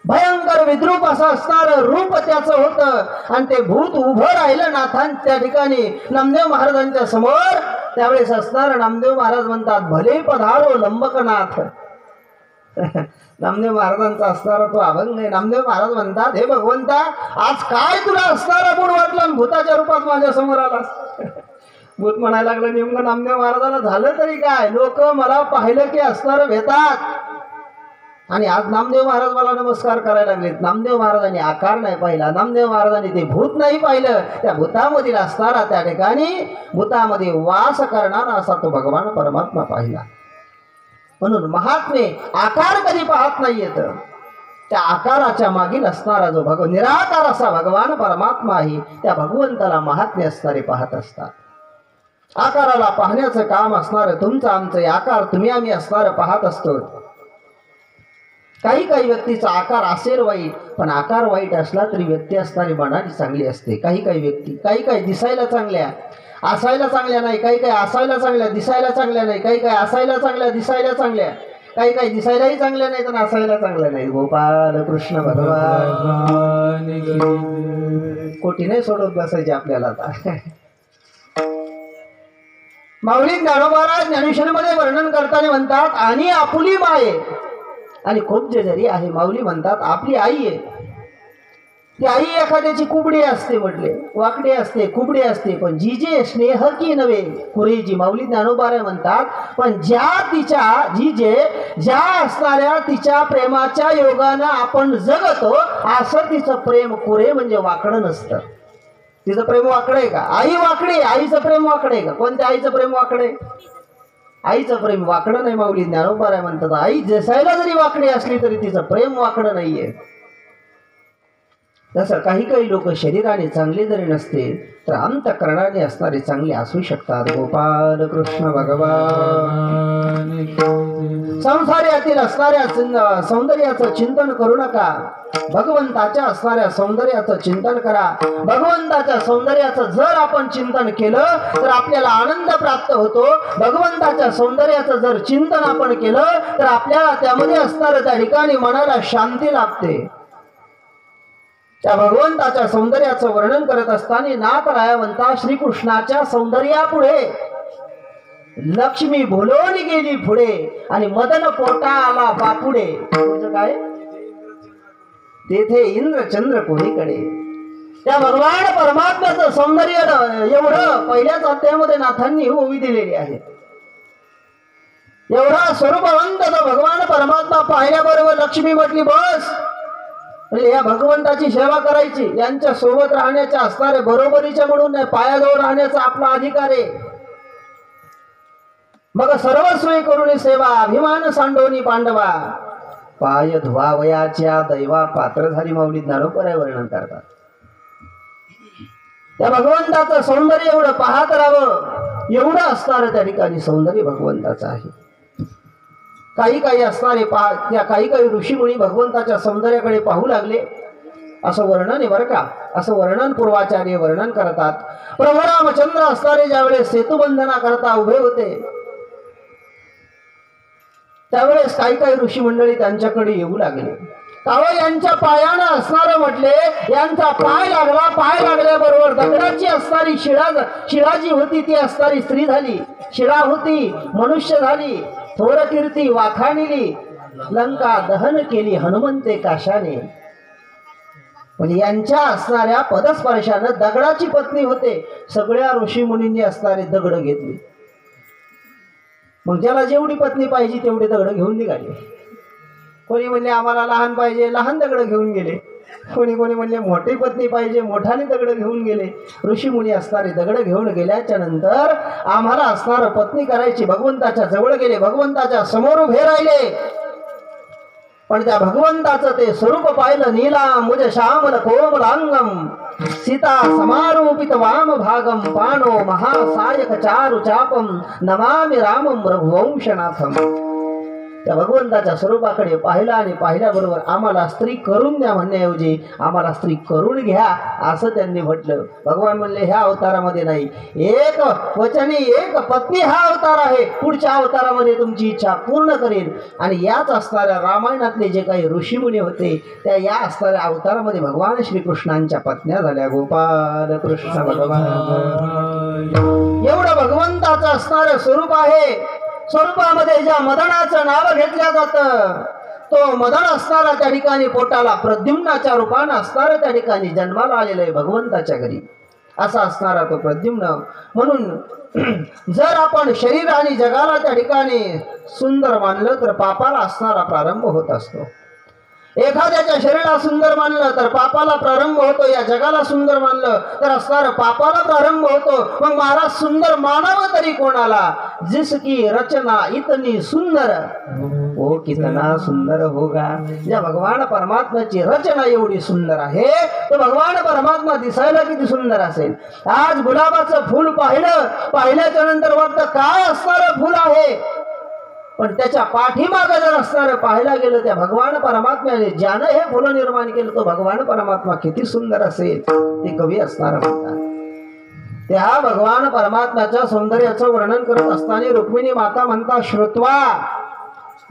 भयंकर विद्रूप असं असणारं रूप त्याचं होतं आणि ते भूत उभं राहिलं नाथां त्या ठिकाणी नामदेव महाराजांच्या समोर. त्यावेळेस असणार नामदेव महाराज म्हणतात, भले पधारो लंबकनाथ. नामदेव महाराजांचा असणारा तो अभंग आहे. नामदेव महाराज म्हणतात, हे भगवंता, आज काय तुला असणारा गुण वाटला भूताच्या रूपात माझ्या समोर आलास? भूत म्हणायला लागलं, नेमकं नामदेव महाराजांना झालं तरी काय, लोक मला पाहिलं की असणारं भेतात आणि आज नामदेव महाराज मला नमस्कार करायला लागलेत. नामदेव महाराजांनी आकार नाही पाहिला, नामदेव महाराजांनी ते भूत नाही पाहिलं, त्या भूतामधील असणारा त्या ठिकाणी भूतामध्ये वास करणारा असा तो भगवान परमात्मा पाहिला. म्हणून महात्मे आकार कधी पाहत नाहीयेत, त्या आकाराच्या मागील असणारा जो निराकार असा भगवान परमात्मा आहे, त्या भगवंताला महात्मे असणारे पाहत असतात. आकाराला पाहण्याचं काम असणार तुमचं आमचं, आकार तुम्ही आम्ही असणार पाहत असतो. काही काही व्यक्तीचा आकार असेल वाईट, पण आकार वाईट असला तरी व्यक्ती असणारी मनाची चांगली असते. काही काही व्यक्ती काही दिसायला चांगल्या असायला चांगल्या नाही, काही काही असायला चांगल्या दिसायला चांगल्या नाही, काही काही असायला चांगल्या दिसायला चांगल्या, काही काही दिसायलाही चांगल्या नाही तर असायला चांगल्या नाही. गोपाल कृष्ण भगवान कोटी नाही सोडत बसायचे आपल्याला. आता माऊली ज्ञानोबा ज्ञानेश्वरीमध्ये वर्णन करताना म्हणतात, आणि आपुली माये आणि खूप जरी आहे. माऊली म्हणतात, आपली आई आहे, ती आई एखाद्याची कुबडी असते, म्हटले वाकडी असते, कुबडी असते, पण जी जे स्नेह की नव्हे कुरेजी. माऊली ज्ञानोबा म्हणतात, पण ज्या असणाऱ्या तिच्या प्रेमाच्या योगानं आपण जगतो, असं तिचं प्रेम कुरे म्हणजे वाकडं नसतं. तिचं प्रेम वाकडं आहे का? आई वाकडी, आईचं प्रेम वाकडं आहे का? कोणत्या आईचं प्रेम वाकडं आहे? आईचं प्रेम वाकडं नाही. माऊली ज्ञानोबा म्हणतात, आई जसायला जरी वाकडी असली तरी तिचं प्रेम वाकडं नाहीये. तसं काही काही लोक शरीराने चांगले जरी नसते तर अंतःकरणाने असणारे चांगले असू शकतात. गोपाल कृष्ण भगवान संसारातील असणाऱ्या सौंदर्याचं चिंतन करू नका, भगवंताच्या असणाऱ्या सौंदर्याचं चिंतन करा. भगवंताच्या सौंदर्याचं जर आपण चिंतन केलं तर आपल्याला आनंद प्राप्त होतो. भगवंताच्या सौंदर्याचं जर चिंतन आपण केलं तर आपल्याला त्यामध्ये असणारं त्या ठिकाणी मनाला शांती लाभते. त्या भगवंताच्या सौंदर्याचं वर्णन करत असताना नाथरायवंता श्रीकृष्णाच्या सौंदर्यापुढे लक्ष्मी भुलून गेली पुढे आणि मदन पोटा आला बापुडे. म्हणजे काय, तेथे इंद्र चंद्र कोणीकडे. त्या भगवान परमात्म्याचं सौंदर्य एवढं पहिल्याच अध्यायामध्ये नाथांनी ओवी दिलेली आहे. एवढा स्वरूपवंत तो भगवान परमात्मा पाहिल्याबरोबर लक्ष्मी म्हटली बस, म्हणजे या भगवंताची सेवा करायची, यांच्या सोबत राहण्याच्या असणारे बरोबरीच्या म्हणून नाही, पायाजवळ राहण्याचा आपला अधिकार आहे. मग सर्वस्वी करून सेवा अभिमान सांडोनी पांडवा, पाय धुवावयाच्या दैवा पात्र झाली माऊली ज्ञानोबराय वर्णन करतात. त्या भगवंताचं सौंदर्य एवढं पाहत राहावं, एवढं असणारं त्या ठिकाणी सौंदर्य भगवंताचं आहे. काही असणारे त्या काही ऋषीमुनी भगवंताच्या सौंदर्याकडे पाहू लागले, असं वर्णन आहे बरं का. असं वर्णन पूर्वाचार्य वर्णन करतात. प्रभू रामचंद्र असणारे ज्यावेळेस सेतुबंधना करता उभे होते त्यावेळेस काही ऋषी मंडळी त्यांच्याकडे येऊ लागले. कावळ यांच्या पायानं असणारं म्हटले, यांचा पाय लागला, पाय लागल्याबरोबर दगडाची असणारी शिळा जी होती ती असणारी स्त्री झाली, शिळा होती मनुष्य झाली, थोर कीर्ती वाखाणिली, लंका दहन केली हनुमंते काशाने. म्हणजे यांच्या असणाऱ्या पदस्पर्शानं दगडाची पत्नी होते. सगळ्या ऋषी मुनींनी असणारे दगड घेतले. मग ज्याला जेवढी पत्नी पाहिजे तेवढे दगड घेऊन निघाले. कोणी म्हणले आम्हाला लहान पाहिजे, लहान दगड घेऊन गेले. कोणी म्हणले मोठी पत्नी पाहिजे, मोठाने दगड घेऊन गेले. ऋषी मुनी असणारे दगड घेऊन गेल्याच्या नंतर आम्हाला असणारं पत्नी करायची, भगवंताच्या जवळ गेले, भगवंताच्या समोर उभे राहिले. पण त्या भगवंताचं ते स्वरूप पाहिलं, नीलांबुज श्यामल कोमलांगम सीता समारूपित वाम भागम पानो महासायक चारु चापम नमामि रामम रघुवंशनाथम. त्या भगवंताच्या स्वरूपाकडे पाहिला आणि पाहिल्याबरोबर आम्हाला स्त्री करून द्या म्हणण्याऐवजी आम्हाला स्त्री करून घ्या असं त्यांनी म्हटलं. भगवान म्हणले ह्या अवतारामध्ये नाही, एक वचनी एक पत्नी हा अवतार आहे, पुढच्या अवतारामध्ये तुमची इच्छा पूर्ण करेन. आणि याच असणाऱ्या रामायणातले जे काही ऋषीमुनी होते त्या या असणाऱ्या अवतारामध्ये भगवान श्रीकृष्णांच्या पत्न्या झाल्या. गोपाल कृष्ण भगवान एवढं भगवंताचं असणारं स्वरूप आहे. स्वरूपामध्ये ज्या मदनाचं नाव घेतलं जातं तो मदन असणारा त्या ठिकाणी पोटाला प्रद्युम्नाच्या रूपानं असणारा त्या ठिकाणी जन्माला आलेलं आहे भगवंताच्या घरी, असा असणारा तो प्रद्युम्न. म्हणून जर आपण शरीर आणि जगाला त्या ठिकाणी सुंदर मानलं तर पापाला असणारा प्रारंभ होत असतो. एखाद्याच्या शरीराला सुंदर मानलं तर पापाला प्रारंभ होतो, या जगाला सुंदर मानलं तर असणारं पापाला प्रारंभ होतो. मग महाराज सुंदर मानावं तरी कोणाला, जिसकी रचना इतनी सुंदर ओ कितना सुंदर होगा. ज्या भगवान परमात्म्याची रचना एवढी सुंदर आहे तर भगवान परमात्मा दिसायला किती सुंदर असेल. आज गुलाबाचं फूल पाहिल्याच्या नंतर वाटतं काय असणारं फूल आहे, पण त्याच्या पाठीमागं जर असणारं पाहायला गेलं त्या भगवान परमात्म्याने ज्यानं हे फुलं निर्माण केलं तो भगवान परमात्मा किती सुंदर असेल ते कवी असणारं म्हणतात. त्या भगवान परमात्म्याच्या सौंदर्याचं वर्णन करत असताना रुक्मिणी माता म्हणतात श्रुत्वा,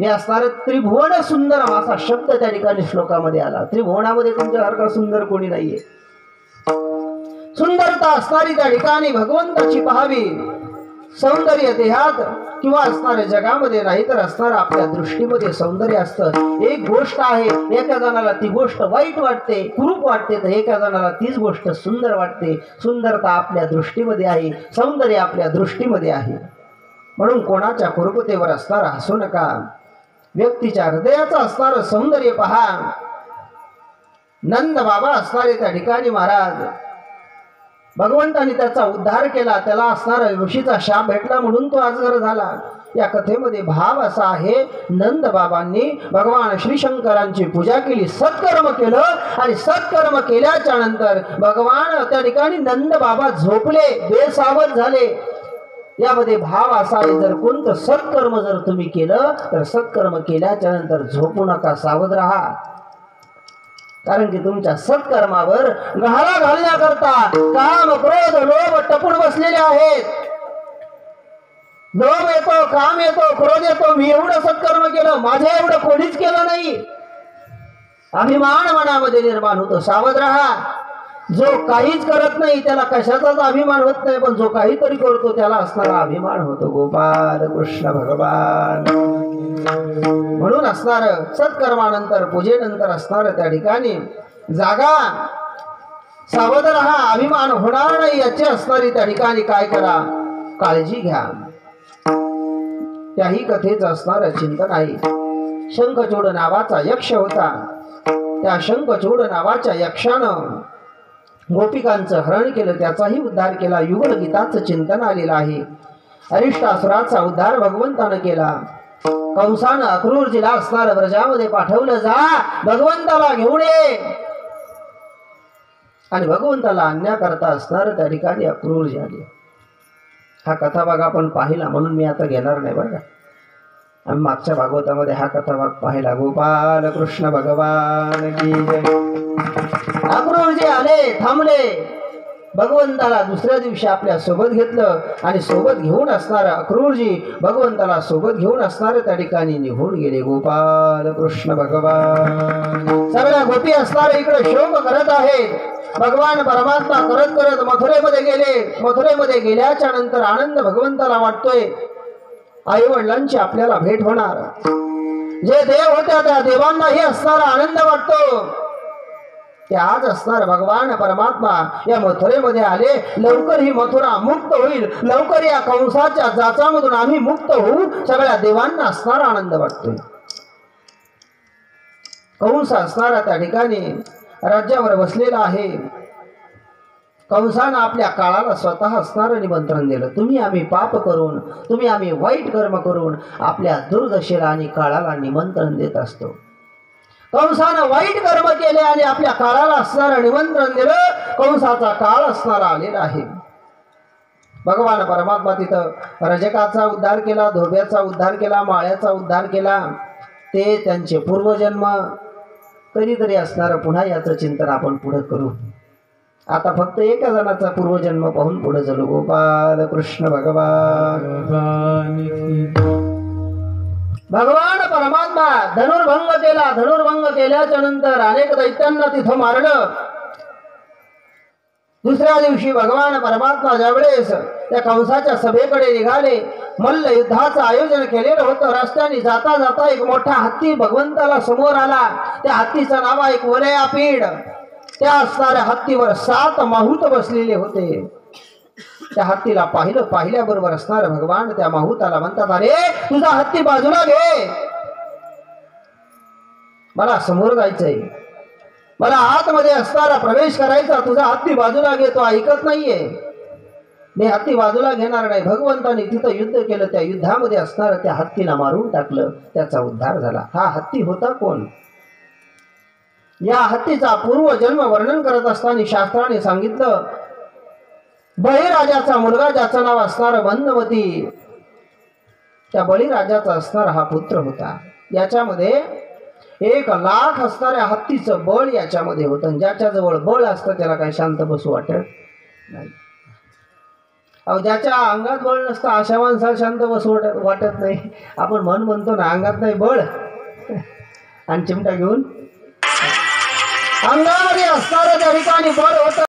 हे असणारं त्रिभुवन सुंदर असा शब्द त्या ठिकाणी श्लोकामध्ये आला. त्रिभुवनामध्ये तुमच्यासारखा सुंदर कोणी नाहीये. सुंदरता असणारी त्या ठिकाणी भगवंताची पाहावी. सौंदर्य देहात किंवा असणाऱ्या जगामध्ये नाही तर असणारं आपल्या दृष्टीमध्ये सौंदर्य असतं. एक गोष्ट आहे, एका जणाला ती गोष्ट वाईट वाटते, कुरूप वाटते, तर एका जणाला तीच गोष्ट सुंदर वाटते. सुंदरता आपल्या दृष्टीमध्ये आहे, सौंदर्य आपल्या दृष्टीमध्ये आहे. म्हणून कोणाच्या कुरूपतेवर असणारा हसू नका. व्यक्तीच्या हृदयाचं असणारं सौंदर्य पहा. नंद बाबा असणारे त्या ठिकाणी महाराज भगवंताने त्याचा उद्धार केला, त्याला असणारा ऋषीचा शाप भेटला म्हणून तो अजगर झाला. या कथेमध्ये भाव असा आहे, नंद बाबांनी भगवान श्रीशंकरांची पूजा केली, सत्कर्म केलं आणि सत्कर्म केल्याच्या नंतर भगवान त्या ठिकाणी नंद बाबा झोपले, बेसावध झाले. यामध्ये भाव असा आहे, जर कोणतं सत्कर्म जर तुम्ही केलं तर सत्कर्म केल्याच्या नंतर झोपू नका, सावध राहा. कारण की तुमच्या सत्कर्मावर गहाळा घालण्याकरता काम क्रोध लोभ टपून बसलेले आहेत. लोभ येतो, काम येतो, क्रोध येतो. मी एवढं सत्कर्म केलं, माझ्या एवढं कोणीच केलं नाही, अभिमान मनामध्ये निर्माण होतो. सावध राहा. जो काहीच करत नाही त्याला कशाचाच अभिमान होत नाही, पण जो काहीतरी करतो त्याला असणारा अभिमान होतो. गोपाल कृष्ण भगवान. म्हणून असणार सत्कर्मानंतर पूजेनंतर असणार त्या ठिकाणी जागा, सावध राहा, अभिमान होणार नाही याची असणारी त्या ठिकाणी काय करा, काळजी घ्या. त्याही कथेचं असणार चिंतन आहे. शंखचूड नावाचा यक्ष होता. त्या शंखचूड नावाच्या यक्षानं गोपिकांचं हरण केलं, त्याचाही उद्धार केला. युगल गीताचं चिंतन आलेलं आहे. अरिष्टासुराचा उद्धार भगवंतानं केला. कंसानं अक्रूरजीला असणारं ब्रजामध्ये पाठवलं, जा भगवंताला घेऊन ये. आणि भगवंताला आणण्याकरता असणार त्या ठिकाणी अक्रूरजी आले. हा कथाभाग आपण पाहिला, म्हणून मी आता घेणार नाही बरं का. आम्ही मागच्या भागवतामध्ये हा कथाभाग पाहिला. गोपाल कृष्ण भगवान की जय. अक्रूरजी आले, थांबले. भगवंताला दुसऱ्या दिवशी आपल्या सोबत घेतलं आणि सोबत घेऊन असणारा अक्रूरजी भगवंताला सोबत घेऊन असणारे त्या ठिकाणी निघून गेले. गोपाल कृष्ण भगवान. सगळ्या गोपी असणारे इकडे शोक करत आहेत. भगवान परमात्मा करत करत मथुरेमध्ये गेले. मथुरेमध्ये गेल्याच्या नंतर आनंद भगवंताला वाटतोय, आई वडिलांची आपल्याला भेट होणार. जे देव होत्या त्या देवांनाही असणारा आनंद वाटतो. ते आज असणार भगवान परमात्मा या मथुरेमध्ये आले. लवकर ही मथुरा मुक्त होईल, लवकर या कंसाच्या जाचामधून आम्ही मुक्त होऊ, सगळ्या देवांना असणारा आनंद वाटतोय. कंस असणारा त्या ठिकाणी राज्यावर बसलेला आहे. कंसानं आपल्या काळाला स्वतः असणारं निमंत्रण दिलं. तुम्ही आम्ही पाप करून, तुम्ही आम्ही वाईट कर्म करून आपल्या दुर्दशेला आणि काळाला निमंत्रण देत असतो. कंसानं वाईट कर्म केले आणि आपल्या काळाला असणारं निमंत्रण दिलं. कंसाचा काळ असणारा आलेला आहे. भगवान परमात्मा तिथं रजकाचा उद्धार केला, धोब्याचा उद्धार केला, माळ्याचा उद्धार केला. ते त्यांचे पूर्वजन्म कधीतरी असणारं पुन्हा याचं चिंतन आपण पुढे करू. आता फक्त एका जणाचा पूर्वजन्म पाहून पुढे झालो. गोपाल कृष्ण भगवान. भगवान परमात्मा धनुर्भंग केला. धनुर्भंग केल्याच्या नंतर अनेक दैत्यांना तिथं मारलं. दुसऱ्या दिवशी भगवान परमात्मा ज्यावेळेस त्या कंसाच्या सभेकडे निघाले, मल्ल युद्धाचं आयोजन केलेलं होतं. रस्त्याने जाता जाता एक मोठा हत्ती भगवंताला समोर आला. त्या हत्तीचं नाव आहे वलयापीड. त्या असणाऱ्या हत्तीवर 7 माहूत बसलेले होते. त्या हत्तीला पाहिल्याबरोबर असणार भगवान त्या माहूताला म्हणतात, अरे तुझा हत्ती बाजूला घे, मला समोर जायचंय, मला आतमध्ये असणारा प्रवेश करायचा, तुझा हत्ती बाजूला घे. तो ऐकत नाहीये. मी हत्ती बाजूला घेणार नाही. भगवंताने तिथं युद्ध केलं. त्या युद्धामध्ये असणारं त्या हत्तीला मारून टाकलं. त्याचा उद्धार झाला. हा हत्ती होता कोण? या हत्तीचा पूर्वजन्म वर्णन करत असताना शास्त्राने सांगितलं, बळीराजाचा मुलगा ज्याचं नाव असणार मंदमती, त्या बळीराजाचा असणारा हा पुत्र होता. याच्यामध्ये 1 लाख असणाऱ्या हत्तीचं बळ याच्यामध्ये होतं. ज्याच्या जवळ बळ असतं त्याला काही शांत बसू वाटत नाही. अहो, ज्याच्या अंगात बळ नसतं अशा माणसाला शांत बसू वाटत नाही. आपण म्हणतो ना, अंगात नाही बळ आणि चिमटा घेऊन अंगामध्ये असणाऱ्या त्या ठिकाणी बळ होतं.